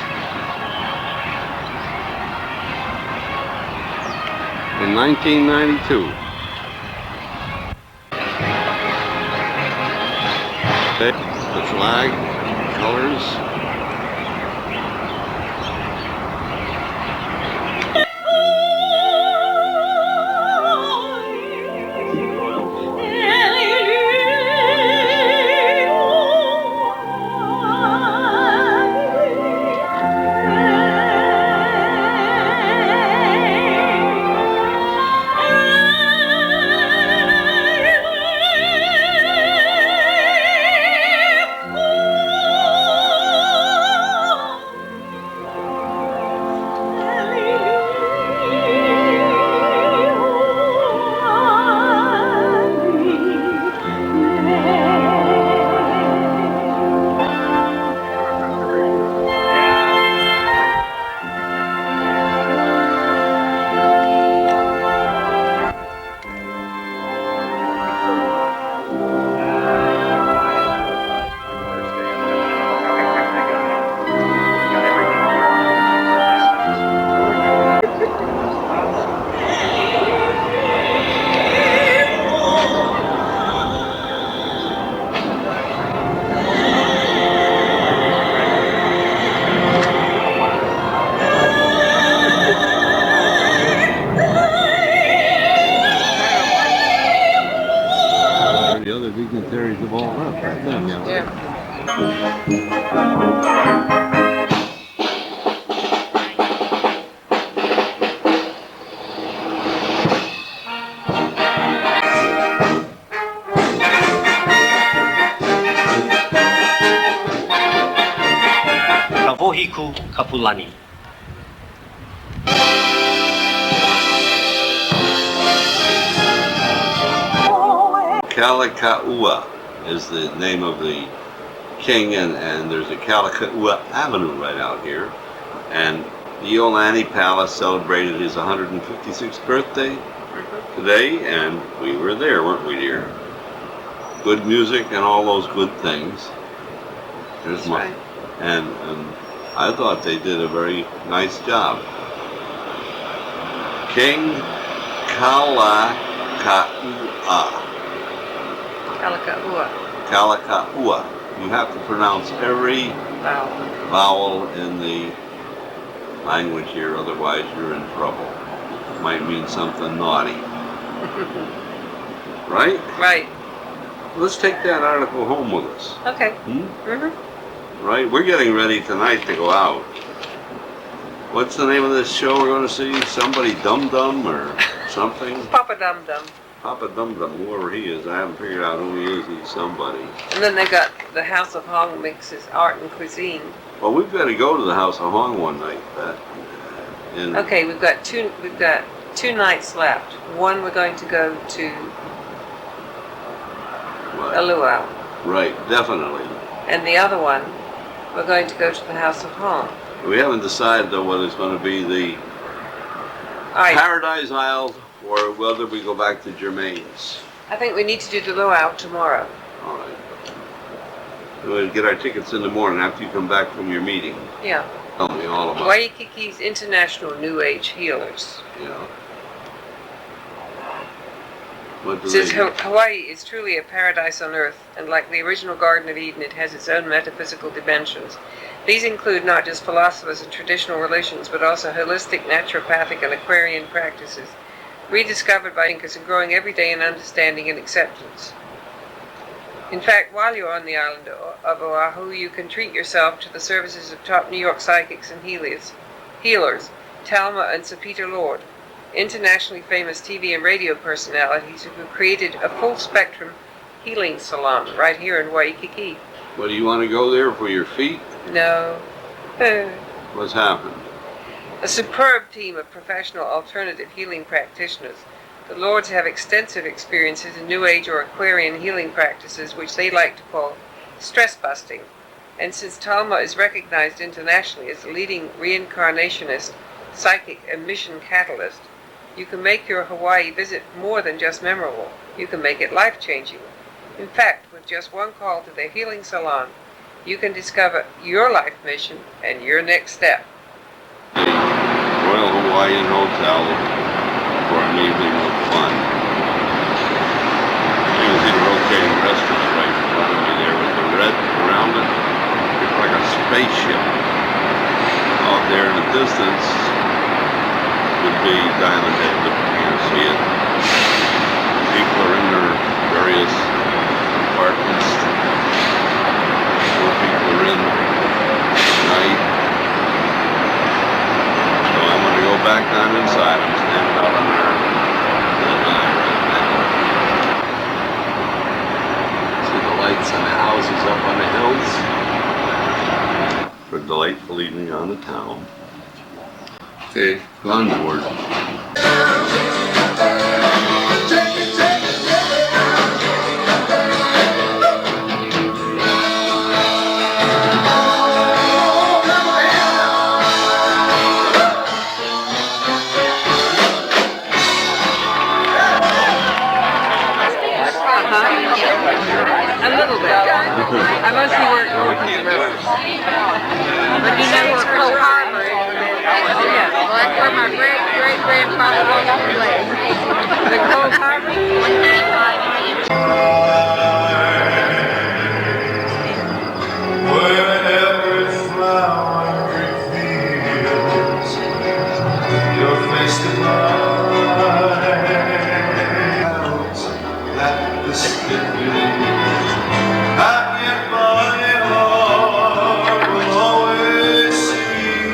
In 1992. The flag, colors. Dignitaries have all left, I think. Yeah. Kawohiku Kapulani. Kalakaua is the name of the king, and there's a Kalakaua Avenue right out here. And the Iolani Palace celebrated his 156th birthday today, and we were there, weren't we, dear? Good music and all those good things. There's my, and I thought they did a very nice job. King Kalakaua. Kalakaua. Kalakaua. You have to pronounce every vowel in the language here, otherwise you're in trouble. It might mean something naughty. Right? Right. Let's take that article home with us. Okay. Right? We're getting ready tonight to go out. What's the name of this show we're going to see? Somebody Dum Dum or something? Papa Dum Dum. Papa Dum Dum, whoever he is. I haven't figured out who he is. He's somebody. And then they got the House of Hong mixes art and cuisine. Well, we've got to go to the House of Hong one night. And Okay, we've got two nights left. One we're going to go to a luau, right, definitely. and the other one we're going to go to the House of Hong. We haven't decided though whether it's going to be the All right, Paradise Isle or whether we go back to Germain's. I think we need to do the luau tomorrow. All right. We'll get our tickets in the morning after you come back from your meeting. Yeah. Tell me all about it. Waikiki's International New Age Healers. Yeah. What do Says they do? Hawaii is truly a paradise on earth, and like the original Garden of Eden, it has its own metaphysical dimensions. These include not just philosophers and traditional religions, but also holistic, naturopathic, and Aquarian practices, rediscovered by thinkers and growing every day in understanding and acceptance. In fact, while you're on the island of Oahu, you can treat yourself to the services of top New York psychics and healers, Talma and Sir Peter Lord, internationally famous TV and radio personalities who have created a full-spectrum healing salon right here in Waikiki. What, do you want to go there for your feet? No. What's happened? A superb team of professional alternative healing practitioners. The Lords have extensive experiences in New Age or Aquarian healing practices, which they like to call stress busting. And since Talma is recognized internationally as a leading reincarnationist, psychic, and mission catalyst, you can make your Hawaii visit more than just memorable. You can make it life-changing. In fact, with just one call to their healing salon, you can discover your life mission and your next step. Royal Hawaiian Hotel for an evening of fun. You can see the rotating restaurant right in front of me there with the red around it. It's like a spaceship. Out there in the distance would be Diamond Head, but you can't see it. People are in their various apartments. More people are in tonight. So I'm going to go back down inside. I'm standing out on there. See the lights on the houses up on the hills. For a delightful evening on the town. Okay, on board. A little bit. I mostly work north of the river. But you know where Pearl Harbor is? Oh, yeah. Well, that's where my great-great-grandfather was placed. The Cold Harbor? Wherever flower feels your face goodbye, that the skin I get my heart will always see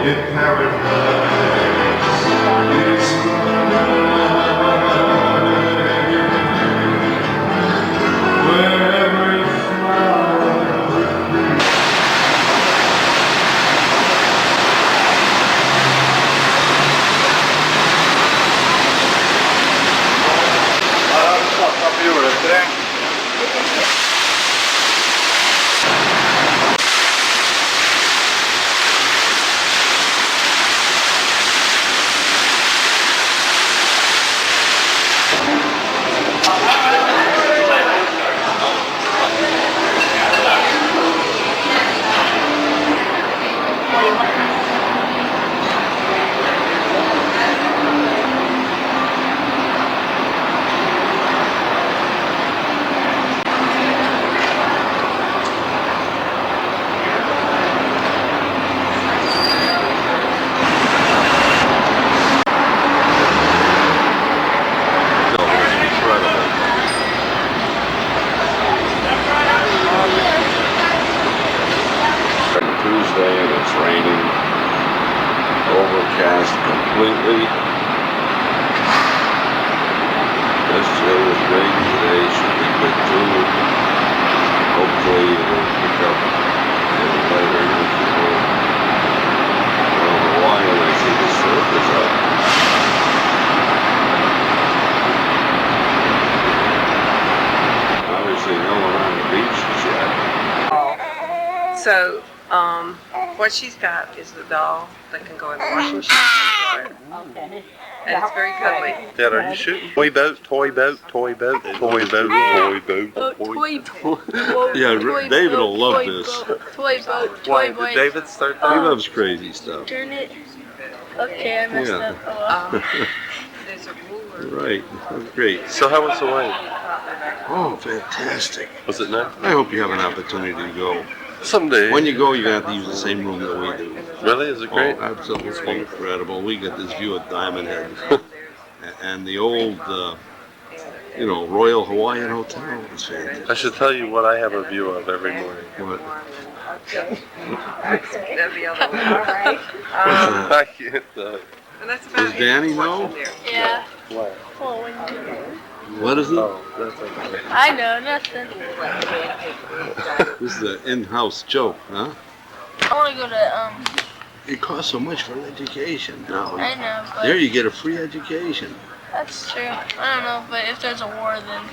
in paradise is mine. Wherever Tuesday and it's raining, overcast completely. Yesterday was great, today should be good too. Hopefully it will pick up a little later. What she's got is the doll that can go in the washing machine and dryer. Okay. And it's very cuddly. Dad, are you shooting? Toy boat, toy boat, toy boat, toy boat, toy boat, toy boat. Yeah, David will love this. Toy boat, Why, toy boy. did David start He that? loves crazy stuff. Turn it. Okay, I messed Yeah. up. Oh, well. There's a ruler. Right, that's great. So how was Hawaii? Oh, fantastic. Was it nice? I hope you have an opportunity to go. Someday. When you go, you're going to have to use the same room that we do. Really? Is it great? Oh, absolutely incredible. We get this view of Diamond Head. And the old, Royal Hawaiian Hotel is fantastic. I should tell you what I have a view of every morning. What? That'd be all the way. I can't. And that's Does about Danny know? Yeah. What? Oh, when you do. What is it? Oh, that's okay. I know, nothing. This is an in-house joke, huh? I want to go to, It costs so much for an education now. I know, but There you get a free education. that's true. I don't know, but if there's a war, then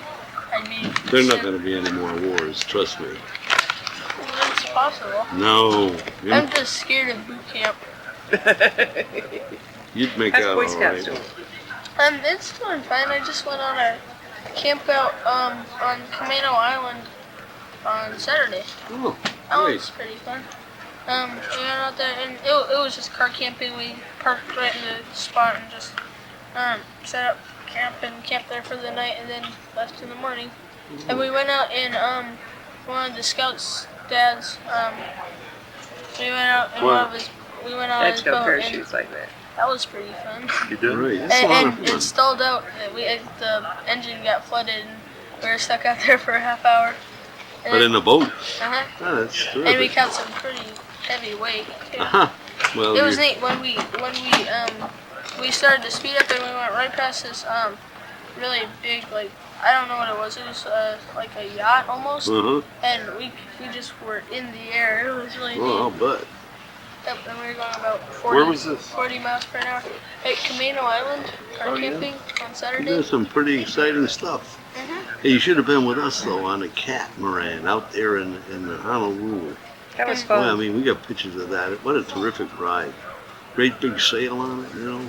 I'd be. There's not going to be any more wars, trust me. It's possible. No. I'm just scared of boot camp. You'd make How's out Boy all Scouts right. doing? It's doing fine. I just went on a camp out on Camino Island on Saturday. Oh, That great. was pretty fun. We went out there and it was just car camping. We parked right in the spot and just set up camp and camped there for the night and then left in the morning. And we went out in one of the scouts' dads. We went out in we went out on That's his no boat and parachutes like that. that was pretty fun. You did? Right. That's a lot of And fun. it stalled out. The engine got flooded and we were stuck out there for a half hour. And But in a boat. uh-huh. Oh, that's And we terrific. caught some pretty heavy weight. Too. Uh-huh. Well, It was you're- neat when we started to speed up and we went right past this really big, like, I don't know what it was. It was like a yacht almost. Uh-huh. And we just were in the air. It was really neat. Oh, I'll bet. Yep, and we were going about 40, Where was this? 40 miles per hour at Camino Island, car Oh, yeah? camping on Saturday. There's some pretty exciting stuff. Mhm. Hey, you should have been with us, though, on the catamaran out there in Honolulu. That was Well, I fun. mean, we got pictures of that. What a terrific ride. Great big sail on it, you know.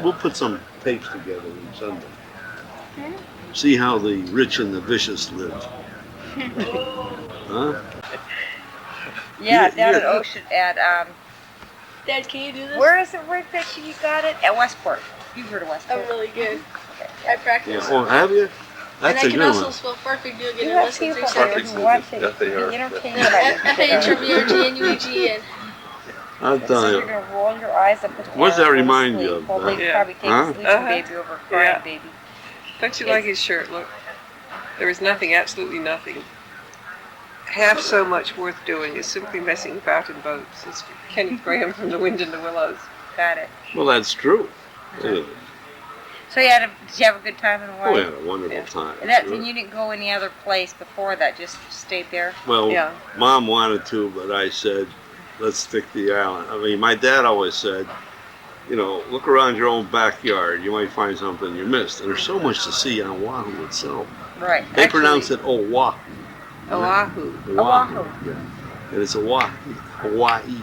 We'll put some tapes together and send them. See how the rich and the vicious live. Huh? Yeah, You- down you- at Ocean at Dad, can you do this? where is it, Rick, that you got it? At Westport. You've heard of Westport. I'm really good. I practice. Yeah. Oh, have you? That's and a I can good also one. spell perfect do You again and have listen people to there something. who want to Yes, they are. be entertained No, by it. F-A-H-R-V-R-G-N-U-E-G-N. I'll So tell you're you. gonna roll your eyes up at the What's that go to remind you sleep. of? Well, they Yeah. probably take Huh? sleeping Uh-huh. baby over crying Yeah. baby. Don't you like his shirt? Look. There is nothing, absolutely nothing, half so much worth doing as simply messing about in boats. It's Kenneth Graham from The Wind in the Willows. Got it. Well, that's true. Yeah. So did you have a good time in Hawaii? Oh, we had a wonderful time. And, sure. and you didn't go any other place before that, just stayed there? Well, Yeah. Mom wanted to, but I said, let's stick to the island. I mean, my dad always said, look around your own backyard. You might find something you missed. And there's so much to see on Oahu itself. Right. They pronounce it Oahu. Oahu. Oahu. Yeah. And it's Hawaii. Hawaii.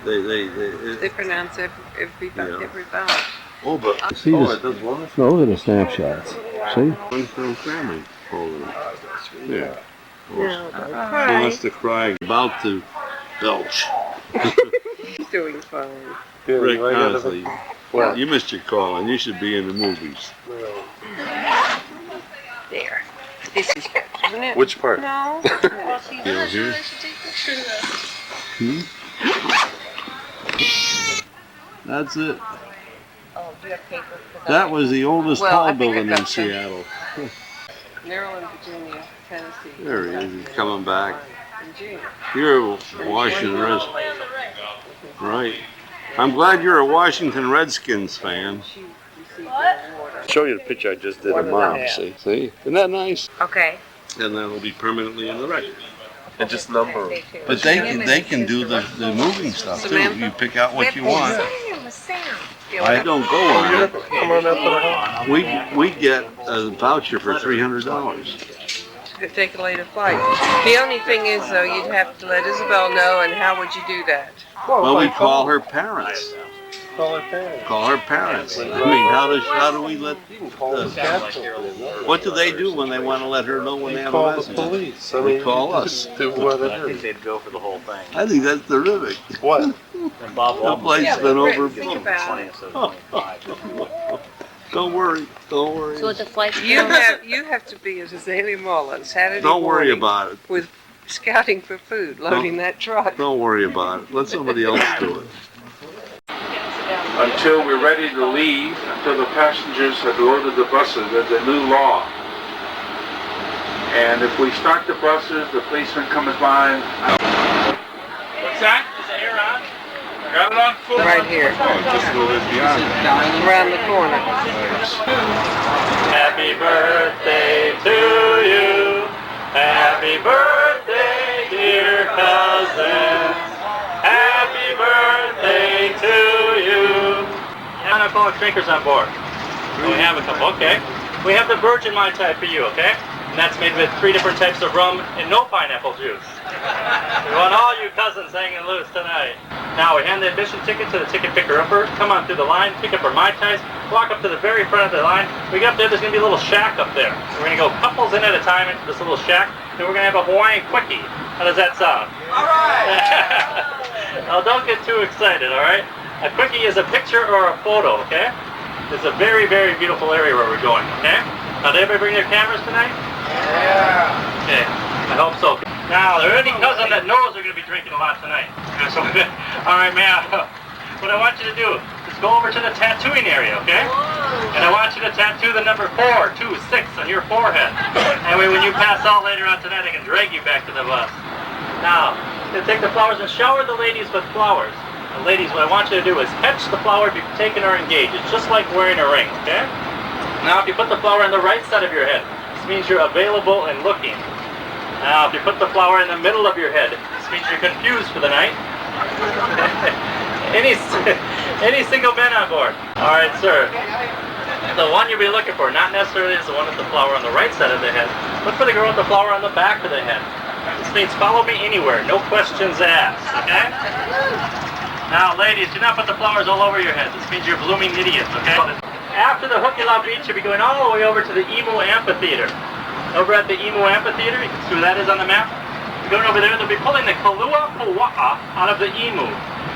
They pronounce every vowel. Oh, but See this? It does wonderful. Those are the snapshots. See? One from family holding it. Yeah. She wants to cry. About to belch. He's doing fine. Rick, I gotta- honestly, What? you missed your call, and you should be in the movies. There. This is good, isn't it? Which part? No. Well, she's You know, here? That's it. Oh, do you have paper? That was the oldest Well, I tall think I building in got some. Seattle. Maryland, Virginia, Tennessee. There he is. He's coming back. In June. You're a Washington Redskins. Right. I'm glad you're a Washington Redskins fan. What? Show you the picture I just did of Mom. See? Isn't that nice? Okay. And that'll be permanently in the record. And just number them. But they can do the moving stuff too. You pick out what you want. I don't go on it. Come on up to the house. We get a voucher for $300. to take a later flight. The only thing is, though, you'd have to let Isabel know, and how would you do that? Well, we call her parents. Call her parents. Call her parents. I mean, how do we let what do they do when they want to let her know when they have a Call the message? police. They call us. Do whatever. I think they'd go for the whole thing. I think that's terrific. What? And Bob That Wallman. place has been over. Think about it. Don't worry. Don't worry. So the flight. You have to be at Azalea Mall on Saturday Don't worry morning about it. with scouting for food, loading that truck. Don't worry about it. Let somebody else do it. Until we're ready to leave, until the passengers have loaded the buses. There's a new law. And if we start the buses, the policeman comes by. What's that? Is the air on? Got it on full. Right here. Just a little bit beyond. Around the corner. Happy birthday to you. Happy birthday, dear cousin. Happy birthday to you. Non-alcoholic drinkers on board. We have a couple, okay. We have the Virgin Mai Tai for you, okay? And that's made with 3 different types of rum and no pineapple juice. We want all you cousins hanging loose tonight. Now we hand the admission ticket to the ticket picker-upper. Come on through the line, pick up our Mai Tais, walk up to the very front of the line. We get up there, there's going to be a little shack up there. We're going to go couples in at a time into this little shack. Then we're going to have a Hawaiian quickie. How does that sound? All right! Now don't get too excited, all right? A quickie is a picture or a photo, okay? It's a very, very beautiful area where we're going, okay? Now, did everybody bring their cameras tonight? Yeah. Okay, I hope so. Now, there any cousin that knows they're going to be drinking a lot tonight? So, all right, man. What I want you to do is go over to the tattooing area, okay? And I want you to tattoo the number 426 on your forehead. That way, when you pass out later on tonight, I can drag you back to the bus. Now, you take the flowers and shower the ladies with flowers. And ladies, what I want you to do is catch the flower if you've taken or engaged. It's just like wearing a ring, okay? Now, if you put the flower on the right side of your head, this means you're available and looking. Now, if you put the flower in the middle of your head, this means you're confused for the night. Any single men on board? All right, sir. The one you'll be looking for, not necessarily is the one with the flower on the right side of the head. Look for the girl with the flower on the back of the head. This means follow me anywhere, no questions asked, okay? Now, ladies, do not put the flowers all over your head. This means you're blooming idiots, okay? After the Hukilau Beach, you'll be going all the way over to the Emu Amphitheater. Over at the Emu Amphitheater, you can see where that is on the map. You're going over there, they'll be pulling the Kalua Pua'a out of the Emu.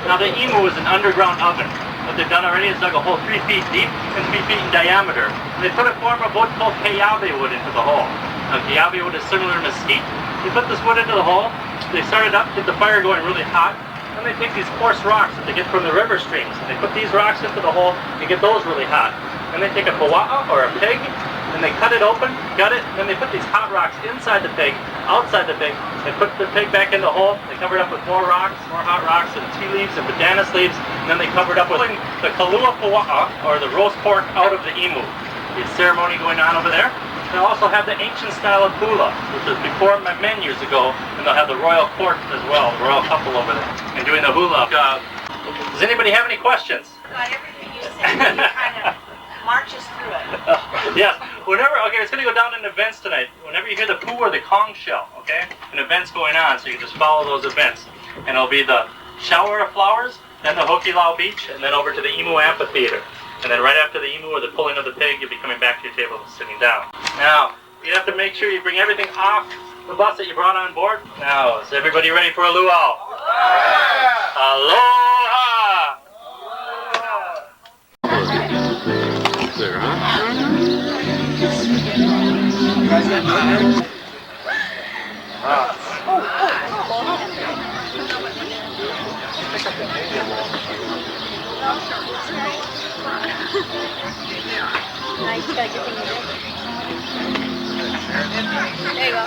Now, the Emu is an underground oven. What they've done already is dug a hole 3 feet deep and 3 feet in diameter. And they put a form of wood called Keawe wood into the hole. Now, Keawe wood is similar to mesquite. You put this wood into the hole, they start it up, get the fire going really hot, and they take these coarse rocks that they get from the river streams. They put these rocks into the hole, you get those really hot. And they take a pua'a or a pig, and they cut it open, gut it, and then they put these hot rocks inside the pig, outside the pig. They put the pig back in the hole, they cover it up with more rocks, more hot rocks, and tea leaves and banana leaves, and then they cover it up with the kalua pua'a, or the roast pork, out of the emu. The ceremony going on over there. They'll also have the ancient style of hula, which was before my men years ago, and they'll have the royal court as well, the royal couple over there, and doing the hula. Does anybody have any questions? Not everything you say, you kind of marches through it. Yes. Okay, it's going to go down in events tonight. Whenever you hear the poo or the conch shell, okay, an event's going on, so you can just follow those events. And it'll be the shower of flowers, then the Hukilau Beach, and then over to the Emu Amphitheater. And then right after the emu or the pulling of the pig, you'll be coming back to your table and sitting down. Now, you have to make sure you bring everything off the bus that you brought on board. Now, is everybody ready for a luau? Aloha! There, huh? Now you gotta get things ready. There you go.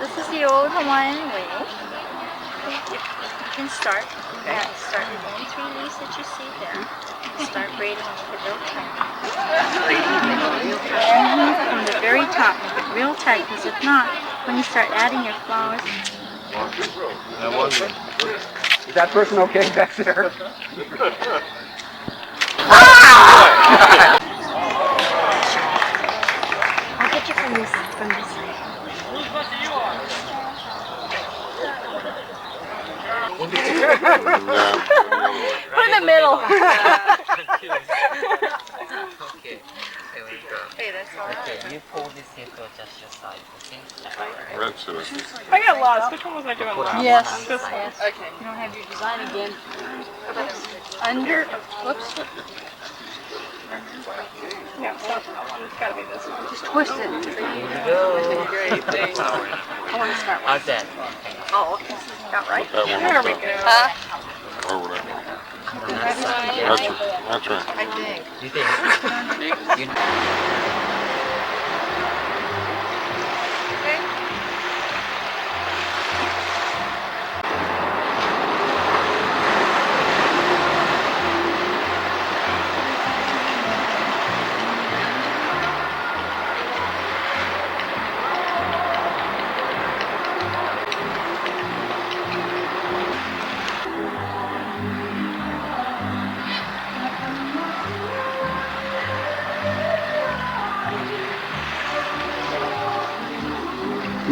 This is the old Hawaiian way. You can start. Start with any 3 leaves that you see there. Start braiding with it real tight. From the very top, make it real tight, because if not, when you start adding your flowers. Is that person okay back there? Hey, that's all right. Okay, you pull this here to adjust your side, okay? That's it. I got lost. Which one was I doing last? Yes. This one. Okay. You don't have your design again. Under. Whoops. Yeah, stop that one. It's gotta be this one. Just twist it. Great, thanks. I want to start How's that? Oh, okay. Got right. That one. There we go. Over there. That's That's right. I think. You think? You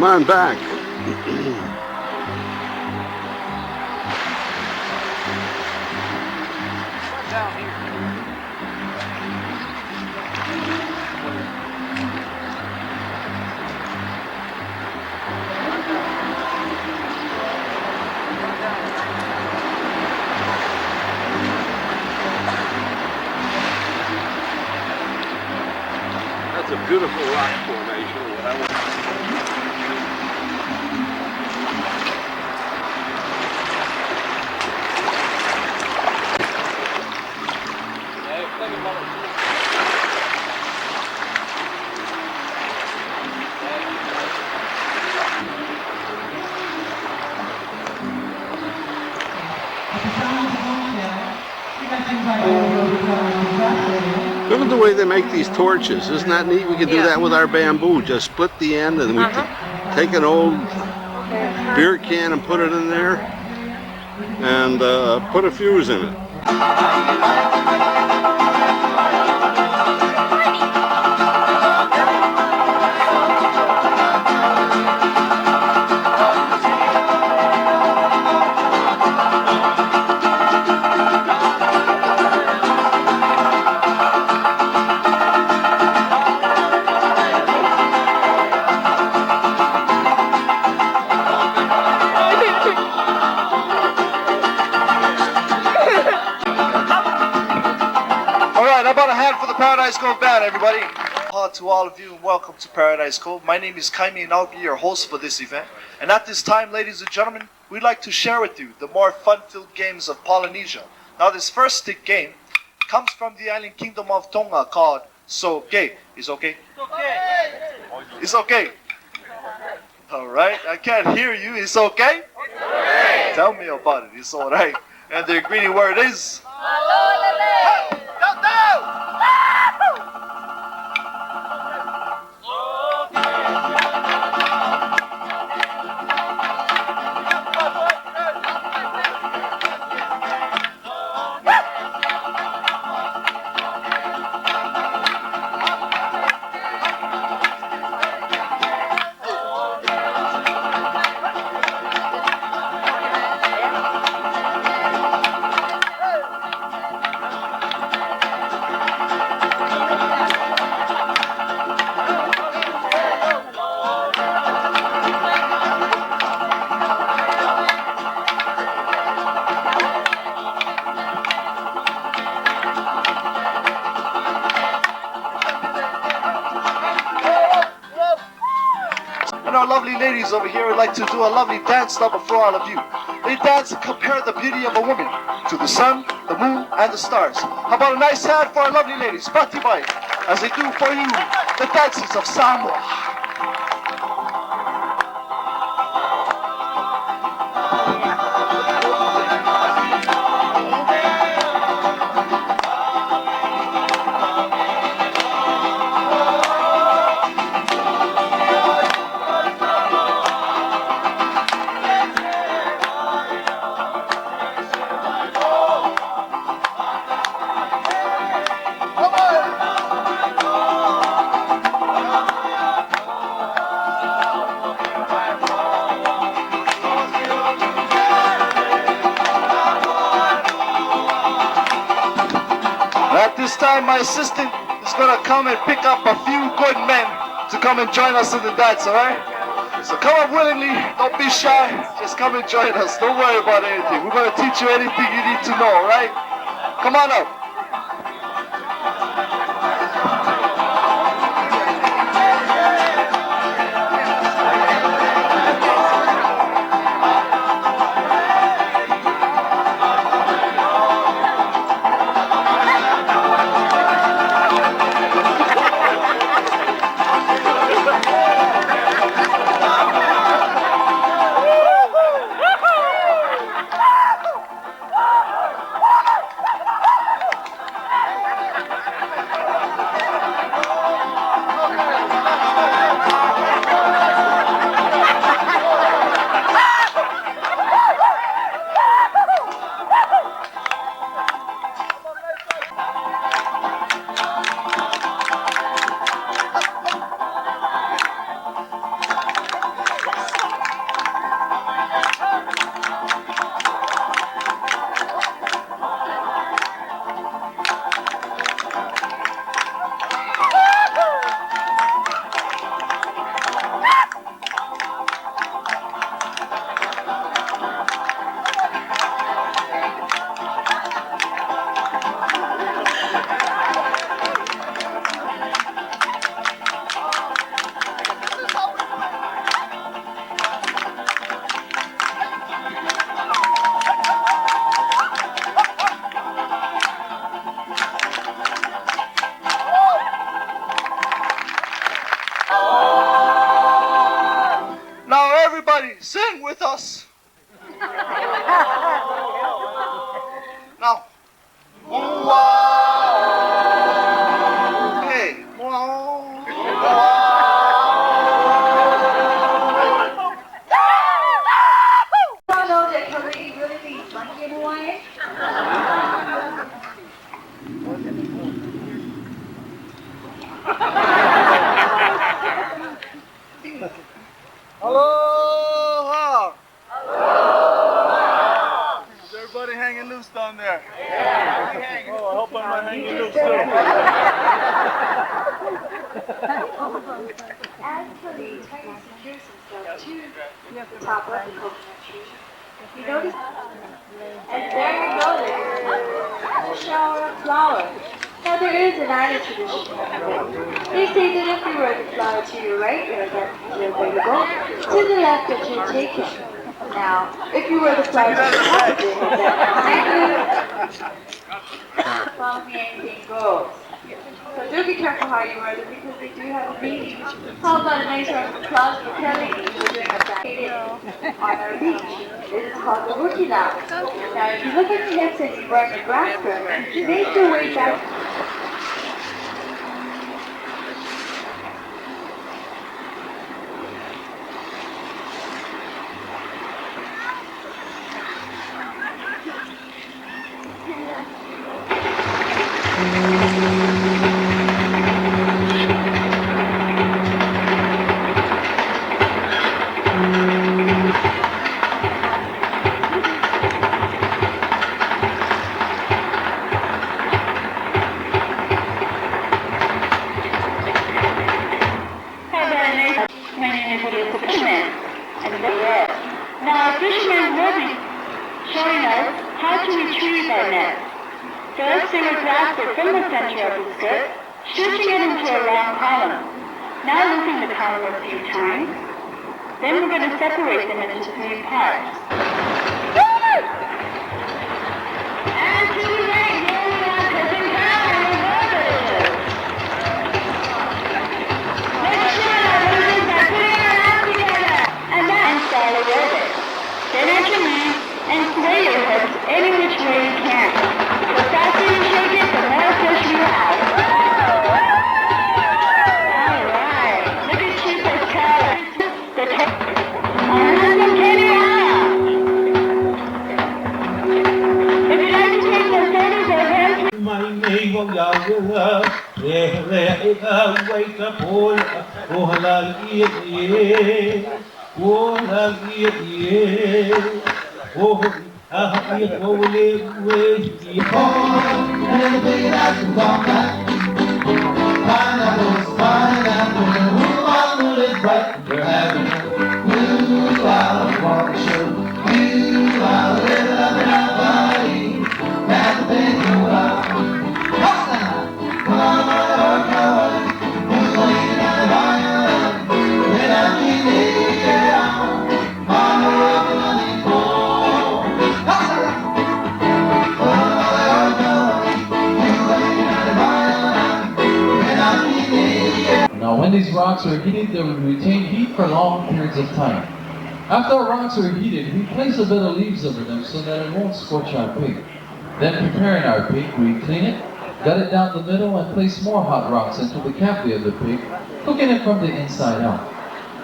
Come on back. Down here. That's a beautiful rock formation. Look at the way they make these torches. Isn't that neat? We could do that with our bamboo. Just split the end and we take an old beer can and put it in there and put a fuse in it. Paradise Cove Band, everybody. Hello to all of you and welcome to Paradise Cove. My name is Kaimi and I'll be your host for this event. And at this time, ladies and gentlemen, we'd like to share with you the more fun-filled games of Polynesia. Now, this first stick game comes from the island kingdom of Tonga called So Gay. Is okay? It's okay. Alright, I can't hear you. It's okay? Tell me about it. It's alright. And the ingredient word is... And our lovely ladies over here would like to do a lovely dance number for all of you. They dance and compare the beauty of a woman to the sun, the moon, and the stars. How about a nice hand for our lovely ladies, Patibai, as they do for you the dances of Samoa. At this time, my assistant is is going to come and pick up a few good men to come and join us in the dance, alright? So come up willingly, don't be shy, just come and join us. Don't worry about anything. We're going to teach you anything you need to know, alright? Come on up. Now everybody, sing with us. Now. Hey. Don't know that Khalid really means monkey in Hawaii. Aloha! Is everybody hanging loose down there? Yeah. Oh, I hope I'm not hanging loose too. As Khalid secures himself to the top of the coconut tree, you notice, and there you go there, a shower of flowers. Now there is an Irish tradition. They say that if you were the flower to your right, you're available. To the left, that you're taken. Now, if you were the flower to the opposite, then follow me, anything goes. So do be careful how you wear them because they do have a meaning. How about a nice round of applause for Kelly? We're doing a back on our beach. This is called the rookie lounge. Now, if you look at the hips and you're wearing a grass skirt, make your way back. Now, fishermen will be showing us how to retrieve our net. First, they will grasp it from the center of the skirt, stretching it into a round column. Now looping the column a few times. Then we're going to separate them into 3 parts. And to the right, moving on cousin Carol and reverse. Make sure that loses by putting our arms together. And then start a ribbon. Then at your knees and sway your hips any which way you can. The faster you shake it, the more fish you have. Alright, look at you for color. The if you'd like to take the photos of him, my name of Yahweh, wake up, oh, oh, Pineapples, pineapple, pineapple is bright. We're having a luau water show. Luau, little everybody, have a big luau. Now when these rocks are heated, they will retain heat for long periods of time. After our rocks are heated, we place a bit of leaves over them so that it won't scorch our pig. Then preparing our pig, we clean it, gut it down the middle, and place more hot rocks into the cavity of the pig, cooking it from the inside out.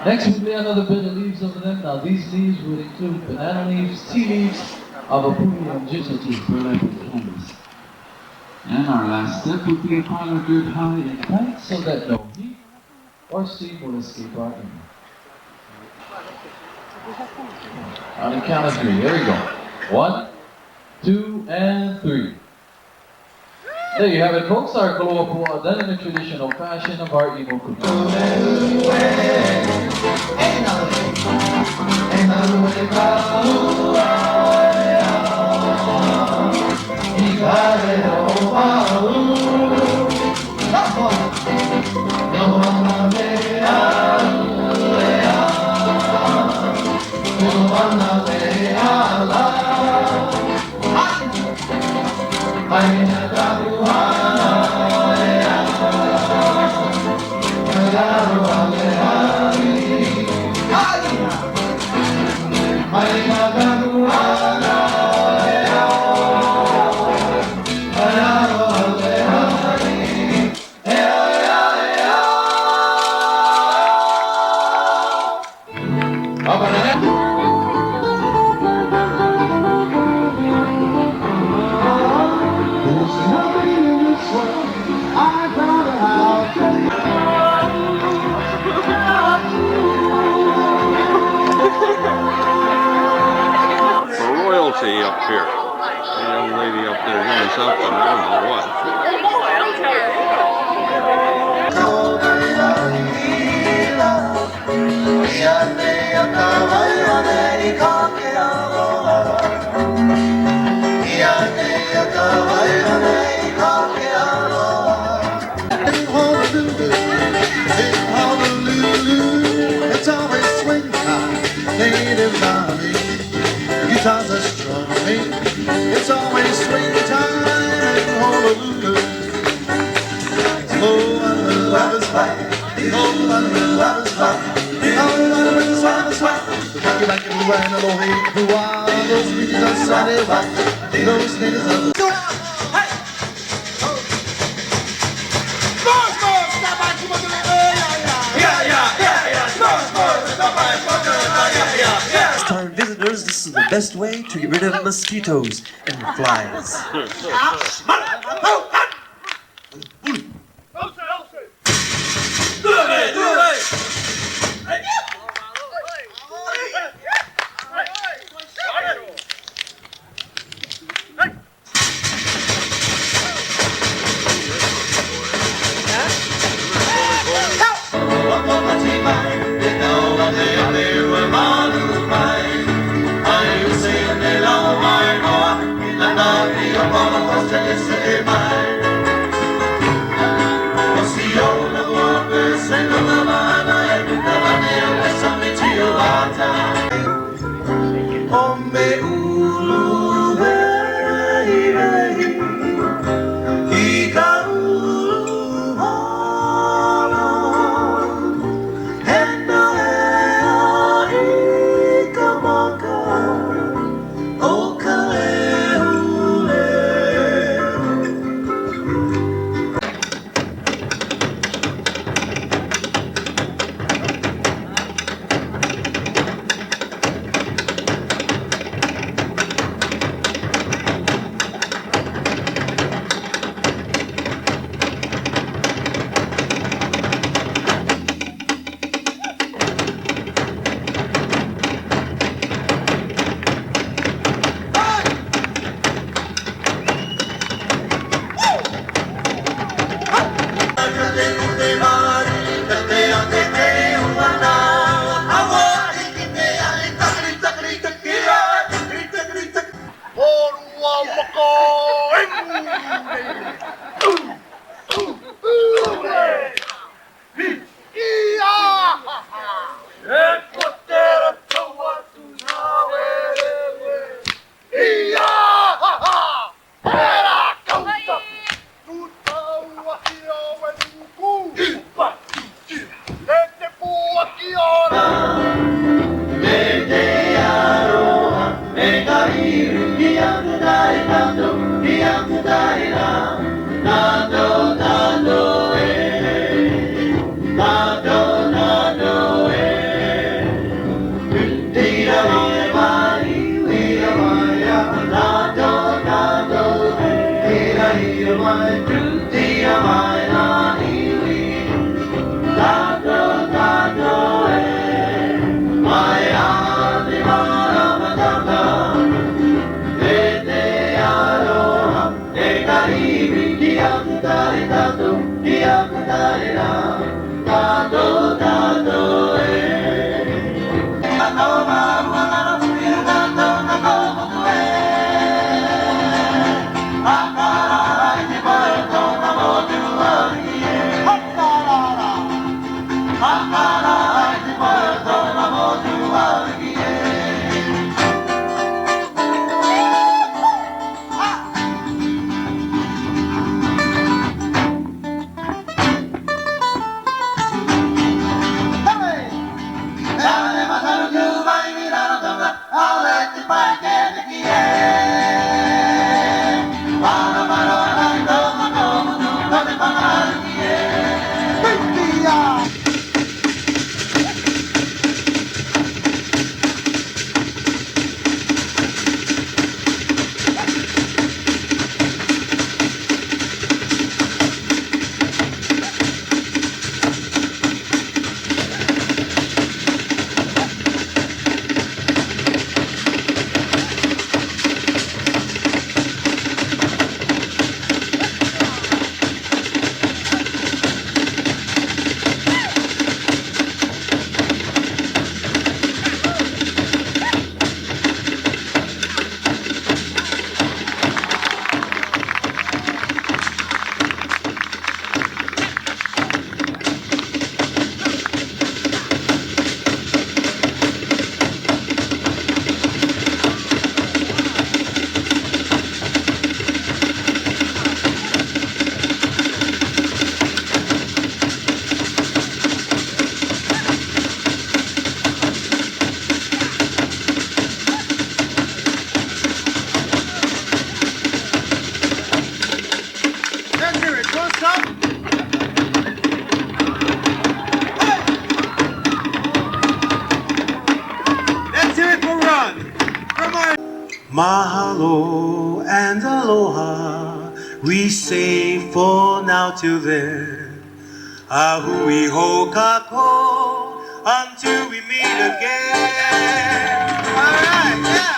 Next, we lay another bit of leaves over them. Now these leaves would include banana leaves, tea leaves, avapuri, and ginger tea, burlap, and candies. And our last step would be a pile of dirt high and tight so that no heat or steam will escape our air. On the count of 3, here we go. 1, 2, and 3. There you have it, folks, our glow-up wall done in the traditional fashion of our Imo culture. Up here. The young lady up there doing something, I don't know what. It's always swing time, native mommy. Guitars are strumming. It's always swing time in Honolulu. Oh, and the love is fine. Oh, and the love is fine. Oh, and the love is fine. The rocky like a blue and a low hay. Those beaches are sunny white. Those niggas are. Time visitors, this is the best way to get rid of mosquitoes and flies. Yesterday Mahalo and aloha, we say for now till then. Ahui ho kako, until we meet again. Alright, yeah.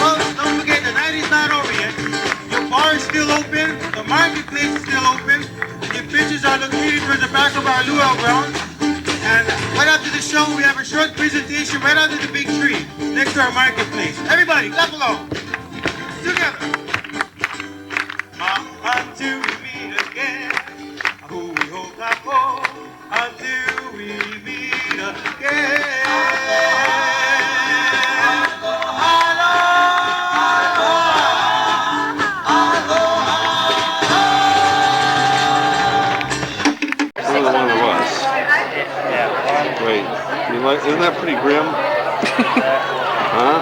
Folks, don't forget the night is not over yet. Your bar is still open, the marketplace is still open. The pitches are located towards the back of our luau grounds. And right after the show, we have a short presentation right under the big tree next to our marketplace. Everybody, clap along. Together. Until we meet again. Ahui ho kako. Until we meet again. Isn't that pretty grim? Huh?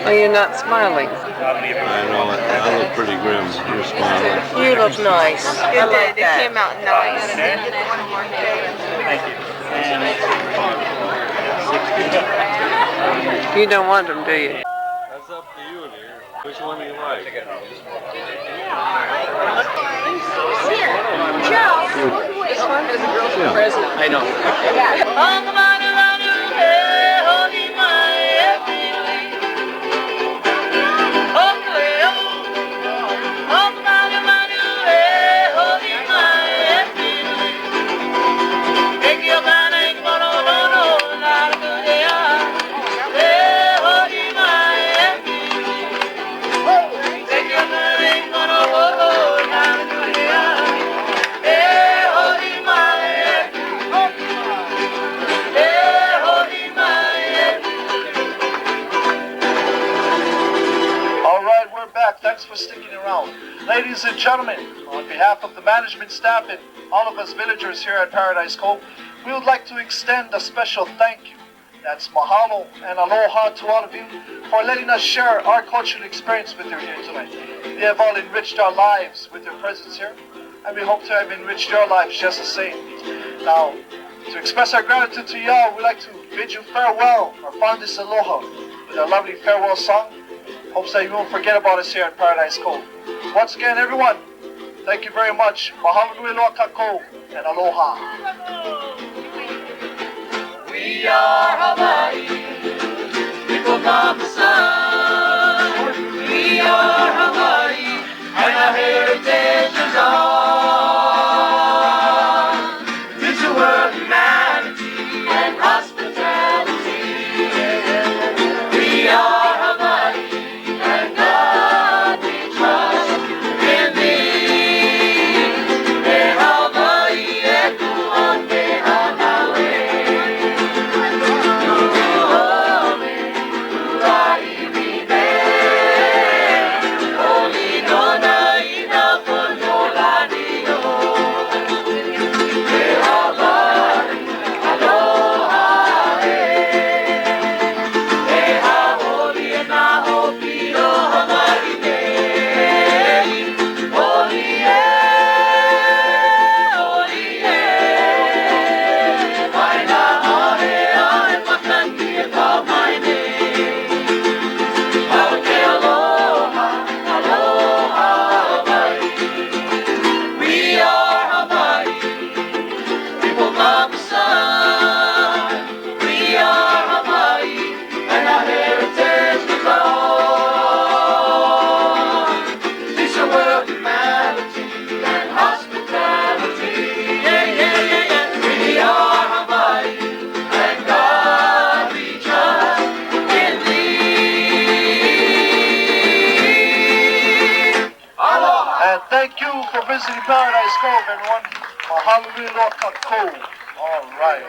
Oh, you're not smiling. I know it. I look pretty grim. You're smiling. You look nice. I like It came out nice. that. You don't want them, do you? That's up to you, dear. Which one do you like? This one is a girl from Fresno. I know. Thanks for sticking around. Ladies and gentlemen, on behalf of the management staff and all of us villagers here at Paradise Cove, we would like to extend a special thank you. That's mahalo and aloha to all of you for letting us share our cultural experience with you here tonight. You have all enriched our lives with your presence here, and we hope to have enriched your lives just the same. Now, to express our gratitude to y'all, we'd like to bid you farewell, or fondest aloha, with a lovely farewell song. Hopes that you won't forget about us here at Paradise Cove. Once again, everyone, thank you very much. Mahalo nui loa kako and aloha. We are Hawaii, people from the sun. We are Hawaii, and our heritage is on. It's a world humanity and hospitality. We are one day. of the sun. We are Hawaii, and our heritage goes on. Peace and world, humanity, and hospitality. Yeah, yeah, yeah, yeah. We are Hawaii, and God we trust in thee. Aloha. And thank you for visiting Paradise Cove, everyone. Mahalo loa kakou. All right.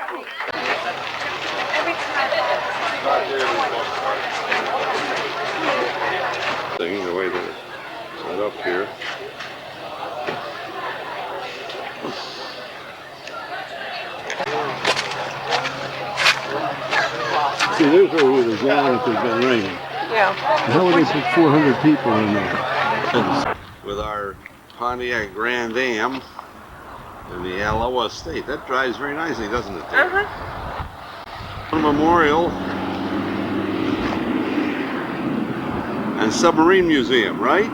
Thing, the way that it's set up here. See, there's where we would have gone if it had been raining. Yeah. How would they put 400 people in there? With our Pontiac Grand Am and the Aloha Estate. That drives very nicely, doesn't it? There? Memorial and Submarine Museum, right?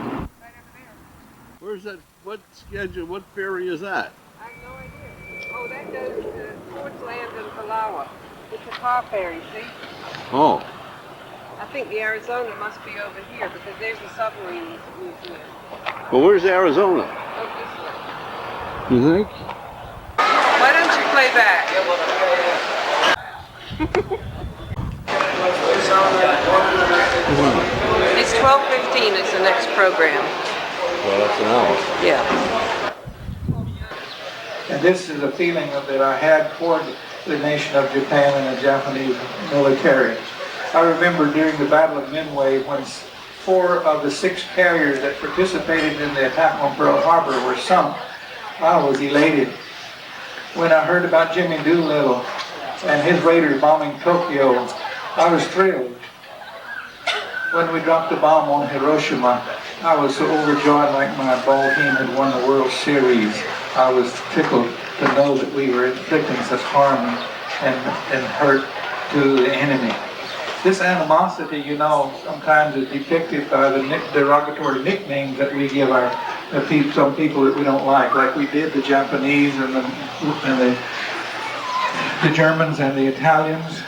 Where's that? What schedule? What ferry is that? I have no idea. Oh, that goes to Ford's Land in Palawa. It's a car ferry, see? Oh, I think the Arizona must be over here because there's a submarine museum. well, where's Arizona? Oh, this way. You think? Why don't you play back? It's 12:15 is the next program. Well, that's an hour. Yeah. And this is a feeling that I had toward the nation of Japan and the Japanese military. I remember during the Battle of Midway when 4 of the 6 carriers that participated in the attack on Pearl Harbor were sunk. I was elated. When I heard about Jimmy Doolittle and his raiders bombing Tokyo, I was thrilled. When we dropped the bomb on Hiroshima, I was so overjoyed like my ball team had won the World Series. I was tickled to know that we were inflicting such harm and hurt to the enemy. This animosity, you know, sometimes is depicted by the derogatory nicknames that we give some people that we don't like we did the Japanese and the Germans and the Italians.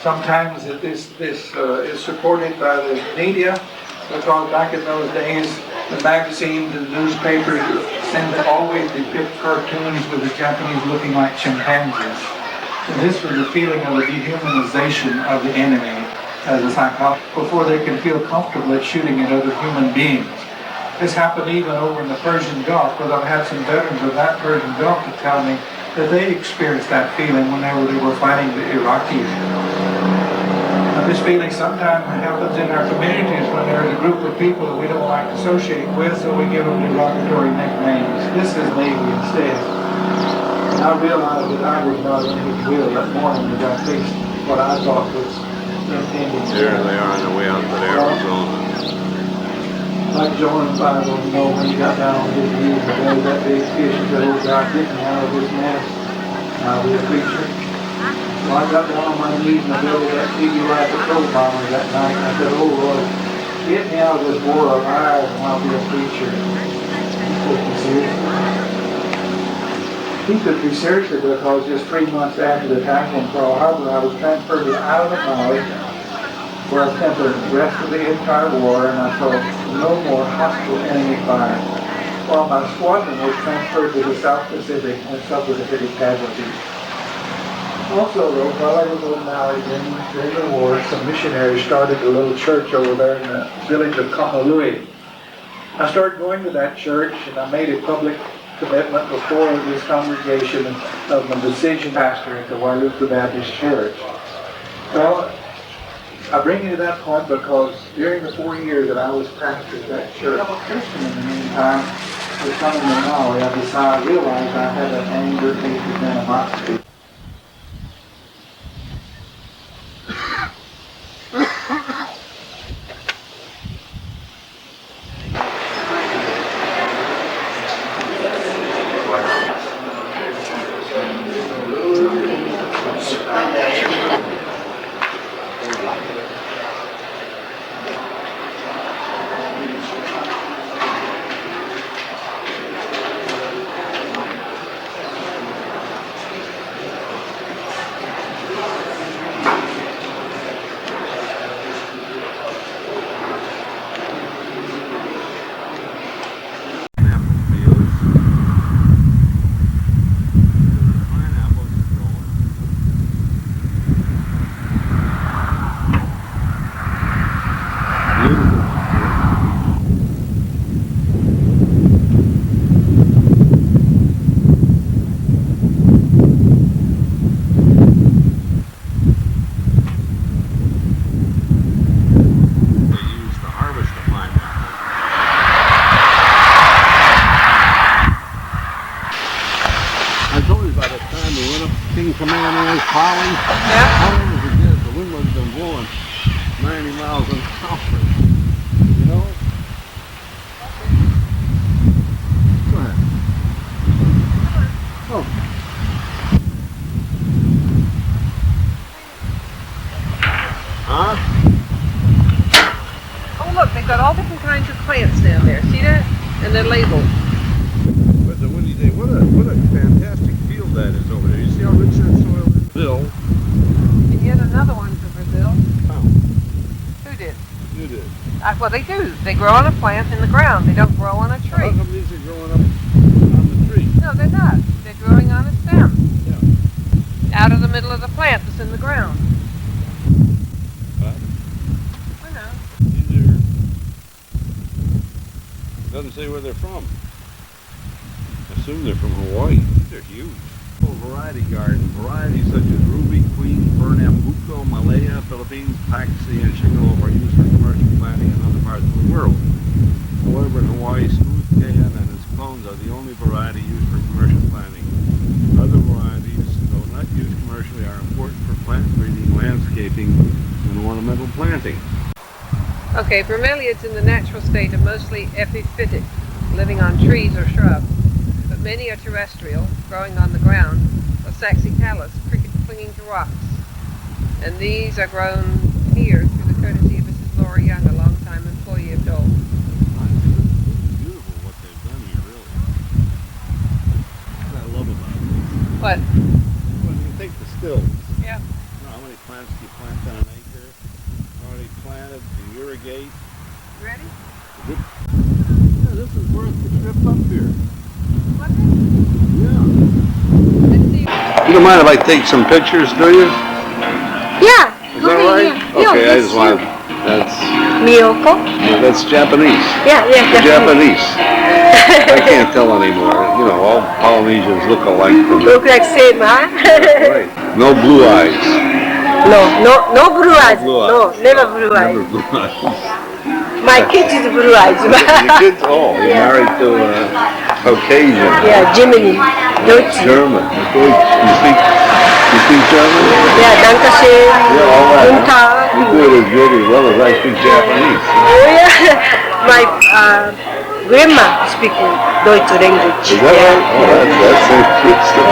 Sometimes this is supported by the media, because back in those days, the magazines and newspapers seemed to always depict cartoons with the Japanese looking like chimpanzees. And this was a feeling of the dehumanization of the enemy as a psychology before they can feel comfortable at shooting at other human beings. This happened even over in the Persian Gulf, because I've had some veterans of that Persian Gulf to tell me that they experienced that feeling whenever they were fighting the Iraqis. This feeling sometimes happens in our communities when there's a group of people that we don't like to associate with, so we give them derogatory nicknames. This is Navy instead. And I realized that I was not in his will that morning as I faced what I thought was impending. There they are on the way out to Arizona. Like Jonah in the Bible, you know, when he got down on his knees and made that big fish, he said, "Oh God, get me out of this mess. I'll be a preacher." So I got down on my knees in the middle of that TB-Light patrol bomber that night, and I said, "Oh Lord, get me out of this war alive, and I'll be a preacher." He took me seriously. He took me seriously because just 3 months after the attack on Pearl Harbor, I was transferred to Island of Maui, where I spent the rest of the entire war, and I saw no more hostile enemy fire, while my squadron was transferred to the South Pacific and suffered heavy casualties. Also, though, while I was on Maui during the war, some missionaries started a little church over there in the village of Kahului. I started going to that church, and I made a public commitment before this congregation of my decision pastor at the Wailuku Baptist Church. Well, I bring you to that point because during the 4 years that I was pastor at that church, I'm a Christian in the meantime, with coming to Maui, I realized I had an anger, hatred, and animosity. by the time we went up King Kamehameha's Folly, how long does it get? The wind would have been blowing 90 miles an hour. You know? Go ahead. Oh. Huh? Oh look, they've got all different kinds of plants down there. See that? And they're labeled. It's a windy day. What a fantastic field that is over there. You see how rich that soil is? Bill. And yet another one for Brazil. Oh. Who did? You did. Well, they do. They grow on a plant in the ground. They don't grow on a tree. How come these are growing up on the tree? No, they're not. They're growing on a stem. Yeah. Out of the middle of the plant that's in the ground. What? I know. These are... Doesn't say where they're from. I assume they're from Hawaii. They're huge. Variety garden. Varieties such as Ruby, Queen, Pernambuco, Malaya, Philippines, Paxi, and Shingalope are used for commercial planting in other parts of the world. However, in Hawaii, Smooth Cayenne and its clones are the only variety used for commercial planting. Other varieties, though not used commercially, are important for plant breeding, landscaping, and ornamental planting. Okay, bromeliads in the natural state are mostly epiphytic, living on trees or shrubs. But many are terrestrial, growing on the ground, or saxicalous, clinging to rocks. And these are grown here through the courtesy of Mrs. Laura Young, a longtime employee of Dole. It's beautiful what they've done here, really. That's what I love about it. What? Well, you can take the stills. Yeah. You know, how many plants do you plant on an acre? Already planted, you irrigate. Ready? Yeah, this is worth the trip up here. What? Yeah. You don't mind if I take some pictures, do you? Yeah. Is that right? Okay, I just want. That's. Miyoko? Yeah, that's Japanese. Yeah, Japanese. I can't tell anymore. You know, all Polynesians look alike. Look like same, huh? Right. No blue eyes. No blue eyes. No, never blue eyes. Never blue eyes. My kid is blue eyes. Your kids? Oh, you're married to a Caucasian. Yeah, Germany. Deutsch. German. You speak German? Yeah, Dankeschön. Yeah, all that. Guten Tag. You do it as good as well as I speak Japanese. Oh yeah. My grandma speaking Deutsch language. Is that right? Oh, that's interesting.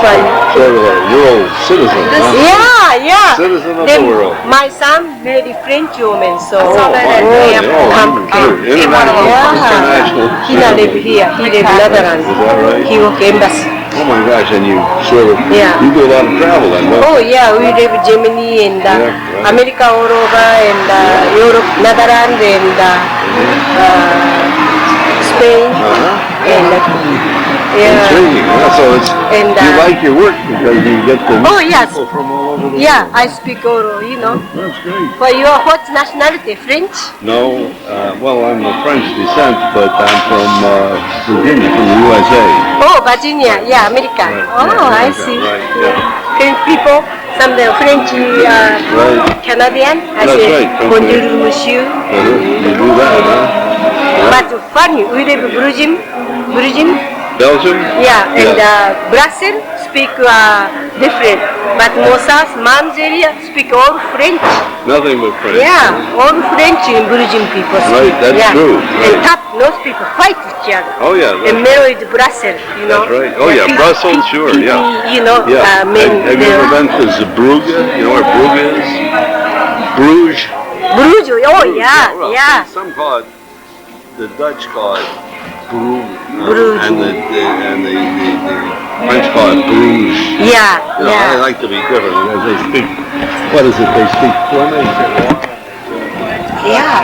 Fun. Sort of a world citizen, huh? Yeah. Citizen of Then the world. my son married French woman, so international. He not live here. He live in Netherlands. Is that right? He work embassy. Oh my gosh, and you sort of, you do a lot of travel then, don't you? Oh yeah, we live in Germany and right. America all over and Europe, Netherlands and Spain and Intriguing. Yeah, so it's and, you like your work because you get to meet people from all over the world. Yeah, I speak Oro, you know. That's great. But you are what nationality? French? No, well, I'm of French descent, but I'm from Virginia, from the USA. Oh, Virginia, yeah, America. Right. Oh, Yeah, I America, see. Right, yeah. French people, some of the French Right. Canadian. I That's say, right. bonjour, monsieur. You do that, huh? But funny, we live in Belgium. Belgium? Yeah, and Brussels speak different, but Mosas, Mangeria speak all French. Nothing but French. Yeah, all French in Belgian people speak. Right, that's true. And top North people fight each other. Oh yeah. And Melo is Brussels, you know. That's right. Oh yeah, Brussels, sure, yeah. You know, yeah. Have you ever been to Zeebrugge? You know where Brugge is? Bruges. Bruges, oh yeah, Well, yeah. Some call it, the Dutch call it Bruges. Bruges. And the French call it Bruges. Yeah, You know, I like to be different because they speak, what is it, they speak Flemish? Yeah.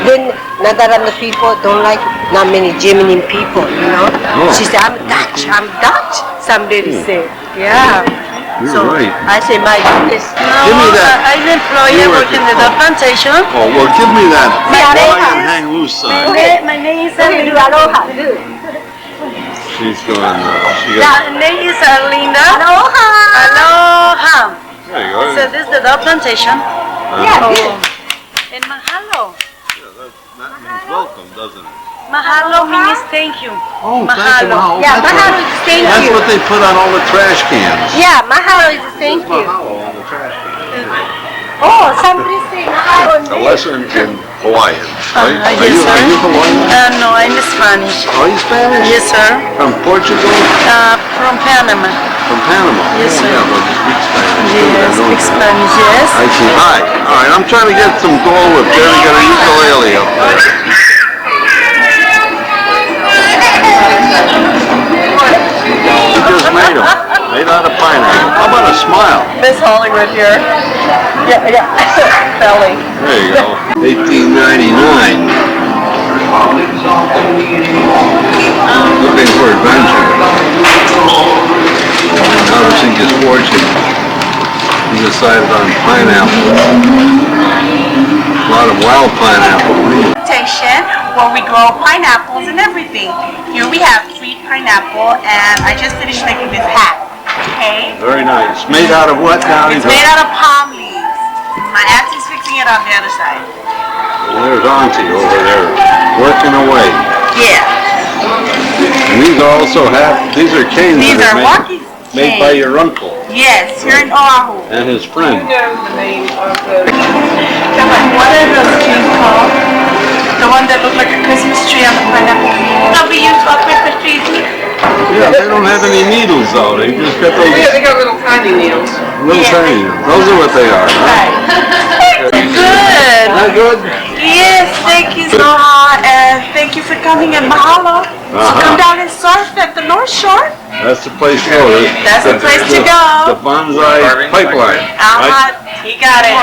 Then Netherlands people don't like not many German people, you know. Oh. She said, I'm Dutch. Somebody say, yeah. You're So right. I say, my goodness. Give me that. I'm employee working in the plantation. Oh, well, give me that fly and hang loose sign. My name is Aloha. She's going, she The got, name is Linda. Aloha. there you go. So this is the dog plantation. Yeah. And mahalo. Yeah, that means welcome, doesn't it? Mahalo means thank you. Oh, thank you. Mahalo. Yeah, That's mahalo what- is thank That's you. what they put on all the trash cans. Yeah, mahalo is thank you. Mahalo on the trash can. Oh, somebody say mahalo. A lesson in Hawaiian, right? Yes, sir. Are you Hawaiian? No, I'm Spanish. Are you Spanish? Yes, sir. From Portugal? From Panama. From Panama? Yes, Oh, sir. yeah, well, you speak Spanish. too, Yes, then, don't speak you? Spanish, yes. I see. Hi. All right, I'm trying to get some gold with Jerry. Got a ukulele up there. He just made them. Made out of pineapple. How about a smile? Miss Hollywood here. Yeah. Belly. There you go. 1899. Looking for adventure. Now to seek his fortune. He decided on pineapple. A lot of wild pineapple. Where we grow pineapples and everything. Here we have sweet pineapple, and I just finished making this hat. Okay? Very nice. Made out of what now? It's made out of palm leaves. My auntie's fixing it on the other side. Well, there's Auntie over there, working away. Yeah. And these are also these are canes These that are are walking made by your uncle Yes, here in Oahu. and his friend. What are those trees called? The one that looked like a Christmas tree on the pineapple. No, we use for Christmas trees here. Yeah, they don't have any needles though. They just got those They got little tiny needles. little tiny. Those are what they are. Huh? Good. Not good? Yes, thank you, Zoha, and thank you for coming and mahalo. So come down and surf at the North Shore. That's the place to go. That's the place to go. The bonsai pipeline. He got it.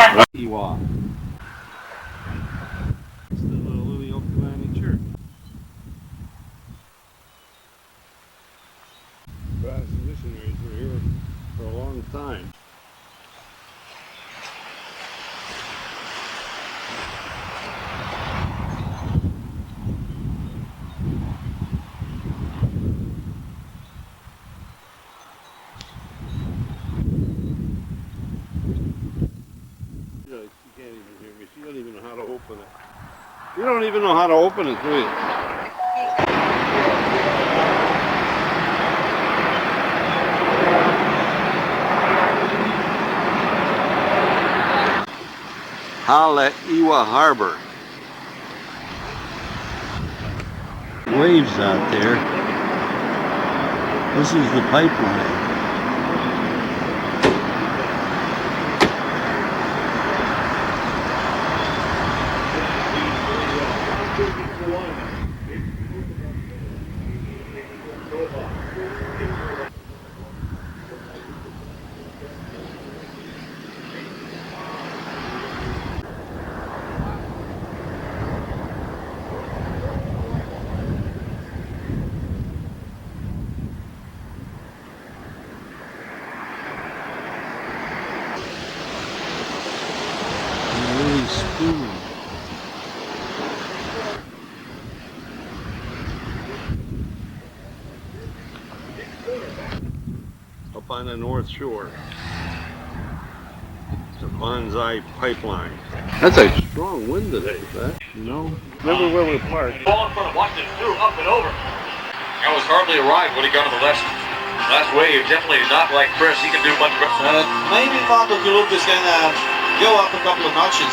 Right? Missionaries were here for a long time. You can't even hear me. You don't even know how to open it. You don't even know how to open it, do you? Haleiwa Harbor. Waves out there. This is the pipeline. Really spoon. Up on the North Shore. It's a bonsai pipeline. That's a strong wind today, Pat. No. Remember where we parked? Ball in front of Washington threw up and over. That was hardly a ride when he got on the last wave. Definitely not like Chris. He can do much better. Maybe Marco Group is gonna go up a couple of notches.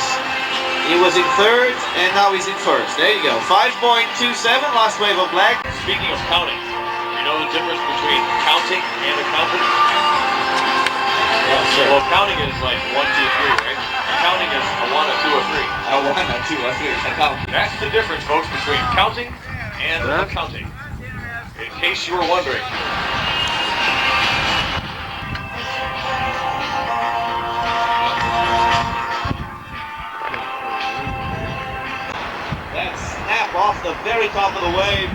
He was in third, and now he's in first. There you go. 5.27, last wave of black. Speaking of counting, you know the difference between counting and accounting? Yeah, sure. Well, counting is like 1, 2, 3, right? Accounting is a 1, a 2, a 3. A 1, a 2, a 3. Accounting. That's the difference, folks, between counting and accounting. In case you were wondering. That snap off the very top of the wave.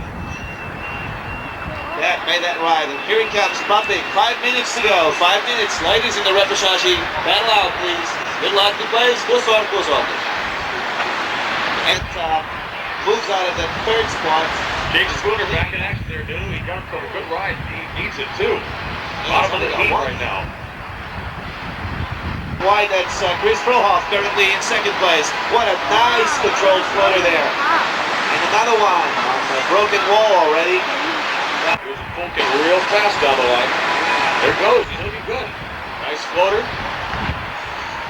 That made that ride. And here he comes, bumping. 5 minutes to go. 5 minutes. Ladies in the repechage, battle out, please. Good luck to plays. Go sorte, go sorte. And moves out of the third spot. James Spooner back in action there, dude. He got a good ride. He needs it too. Bottom of the heat right now. Wide, that's Chris Frohoff currently in second place. What a nice controlled floater there. And the another one on the broken wall already. Here's a Fulkin real fast down the line. There goes. He's looking good. Nice floater.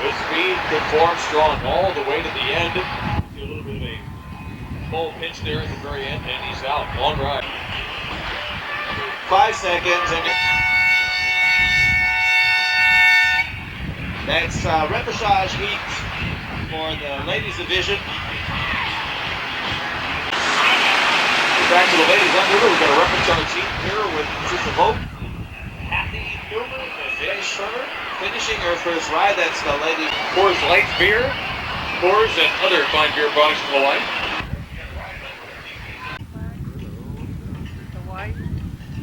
Good speed, good form, strong all the way to the end. See a little bit of a full pitch there at the very end, and he's out. Long ride. 5 seconds, and that's repechage heat for the ladies division. Back to the ladies under. We've got a repechage heat here with Sister Hope, Kathy Newman, and Jay Shermer finishing her first ride. That's the lady. Coors Light beer, Coors, and other fine beer products from the line.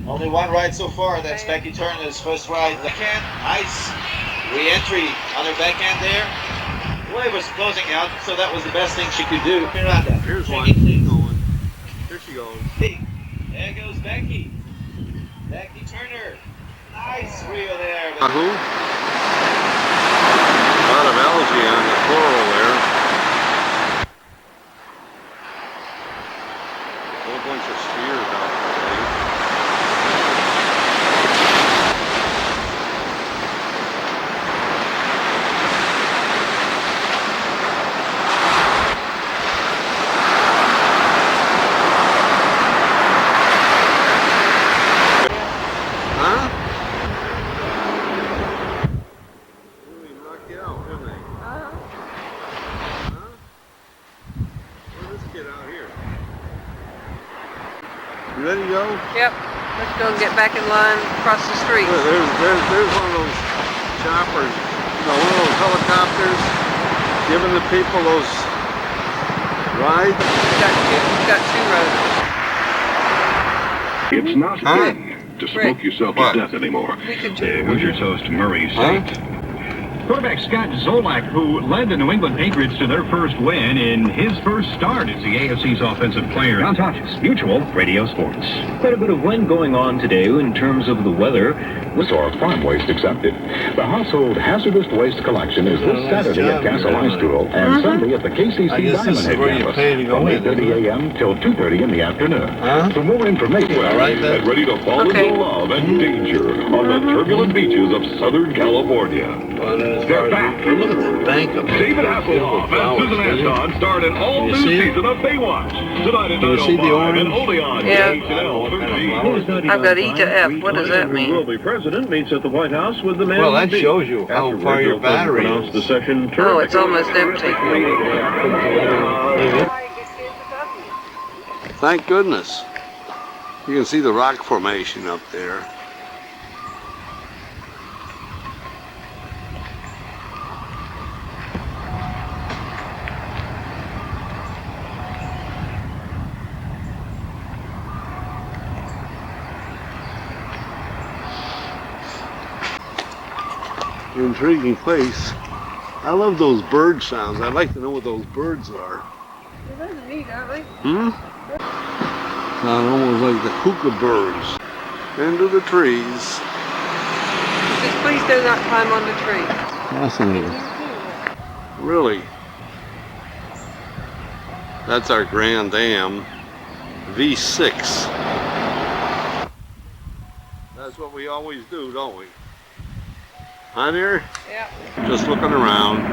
Only one ride so far. That's Becky Turner's first ride. Backhand, nice re-entry on her backhand there. The wave was closing out, so that was the best thing she could do. Here's one. Going. Here she goes. There goes Becky. Becky Turner. Nice reel there. Who? A lot of algae on the coral there. A whole bunch of spheres out there. You ready to go? Yep. Let's go and get back in line across the street. There's one of those choppers, you know, one of those helicopters giving the people those rides. We've got two roads. It's not fun to smoke yourself to death anymore. Here's your toast, Murray State. Quarterback Scott Zolak, who led the New England Patriots to their first win in his first start as the AFC's offensive player. John Hodges, Mutual Radio Sports. Quite a bit of wind going on today in terms of the weather. Our farm waste accepted. The household hazardous waste collection is this Saturday at Castle High School and Sunday at the KCC Diamond Head campus from 8:30 a.m. till 2:30 in the afternoon. For more information, get ready to fall into love and danger on the turbulent beaches of Southern California. They're back. David Hasselhoff and Susan Aston starred in all new season of Baywatch. Tonight at 9:05 and only on KHNL 13. I've got E to F. What does that mean? The will-be president meets at the White House with the man. Well, that shows you how far your battery is. The session oh, it's almost empty. Thank goodness. You can see the rock formation up there. Intriguing place. I love those bird sounds. I'd like to know what those birds are. They're kind of neat, aren't they? Sound almost like the cuckoo birds. Into the trees. Just please do not climb on the tree. Fascinating. Really. That's our Grand Dam. V6. That's what we always do, don't we? Huh, dear? Yeah. Just looking around.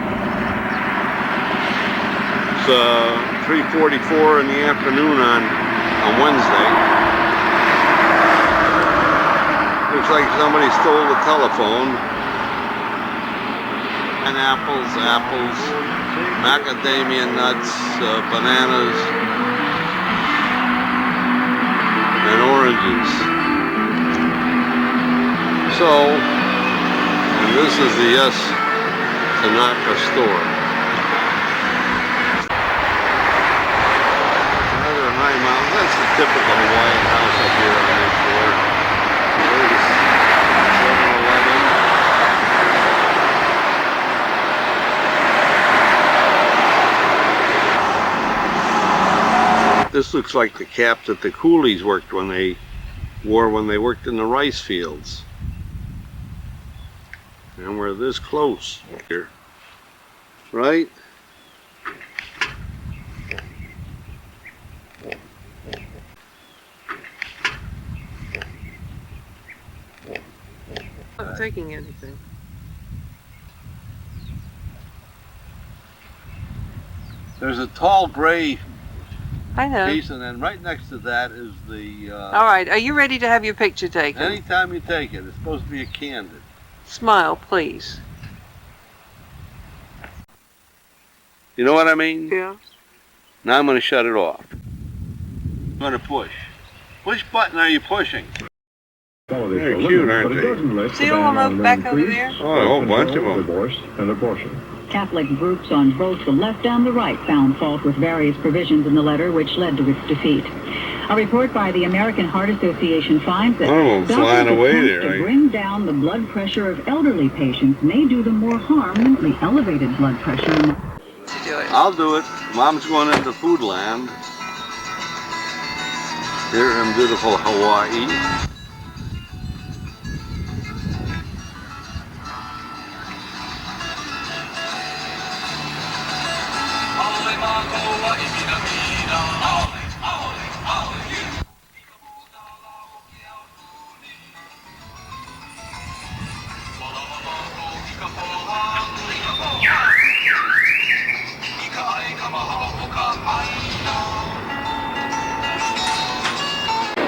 It's 3:44 in the afternoon on Wednesday. Looks like somebody stole the telephone. And apples, macadamia nuts, bananas, and oranges. So, and this is the Yes Tanaka store. Another high mountain. That's the typical Hawaiian house up here on this floor. There's 7-Eleven. This looks like the cap that the coolies worked when they wore when they worked in the rice fields. And we're this close here, right? taking anything. There's a tall gray I know. piece, and then right next to that is the... All right, are you ready to have your picture taken? Anytime you take it, it's supposed to be a candid. Smile, please. You know what I mean? Yeah. Now I'm going to shut it off. I'm going to push. Which button are you pushing? They're cute, aren't they? See all of them back over there? Oh, a whole bunch of them. Divorce and abortion. Catholic groups on both the left and the right found fault with various provisions in the letter which led to its defeat. A report by the American Heart Association finds that flying away attempts there, to bring down the blood pressure of elderly patients may do them more harm than the elevated blood pressure. I'll do it. Mom's going into Food Land here in beautiful Hawaii.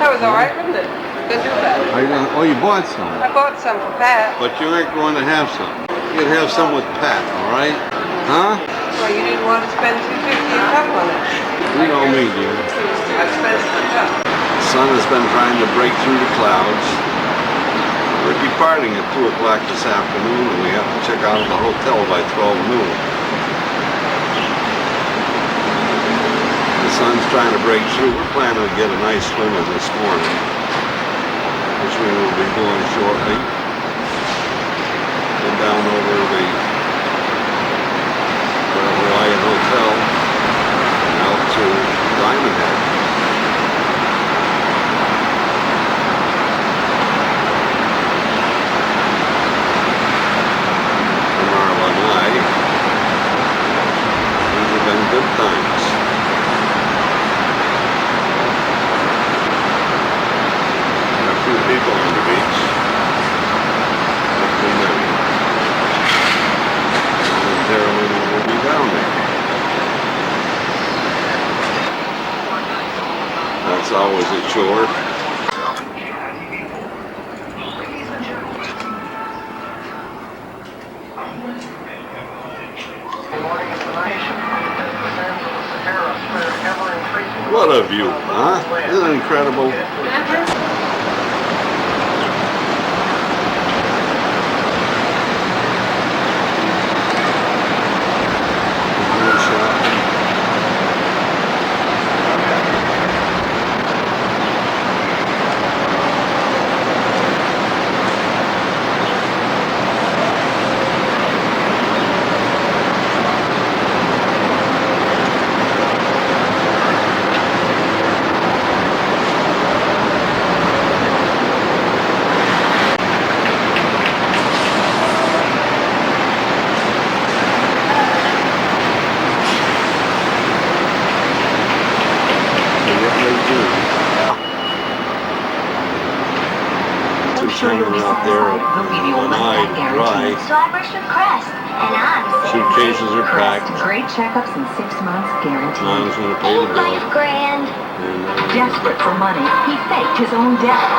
That was all right, wasn't it? Good do that. Are you gonna, oh, you bought some, I bought some for Pat. but you ain't going to have some. You can have some with Pat, all right? Huh? Well, you didn't want to spend $2.50 a cup on it. You know me, dear. I spent the cup. The sun has been trying to break through the clouds. We're departing at 2 o'clock this afternoon, and we have to check out of the hotel by 12 noon. The sun's trying to break through. We're planning to get a nice swim in this morning, which we will be doing shortly. Go down over the Hawaiian Hotel and out to Diamond Head. From our lanai, these have been good times. People on the beach. Hopefully many. Momentarily we'll be down there. That's always a chore. What a view, huh? Isn't it incredible? Out there at Lanai Dry. Suitcases are packed. Great checkups in 6 months guaranteed. Mom's going to pay the bill. $5 grand. Desperate for money, he faked his own death.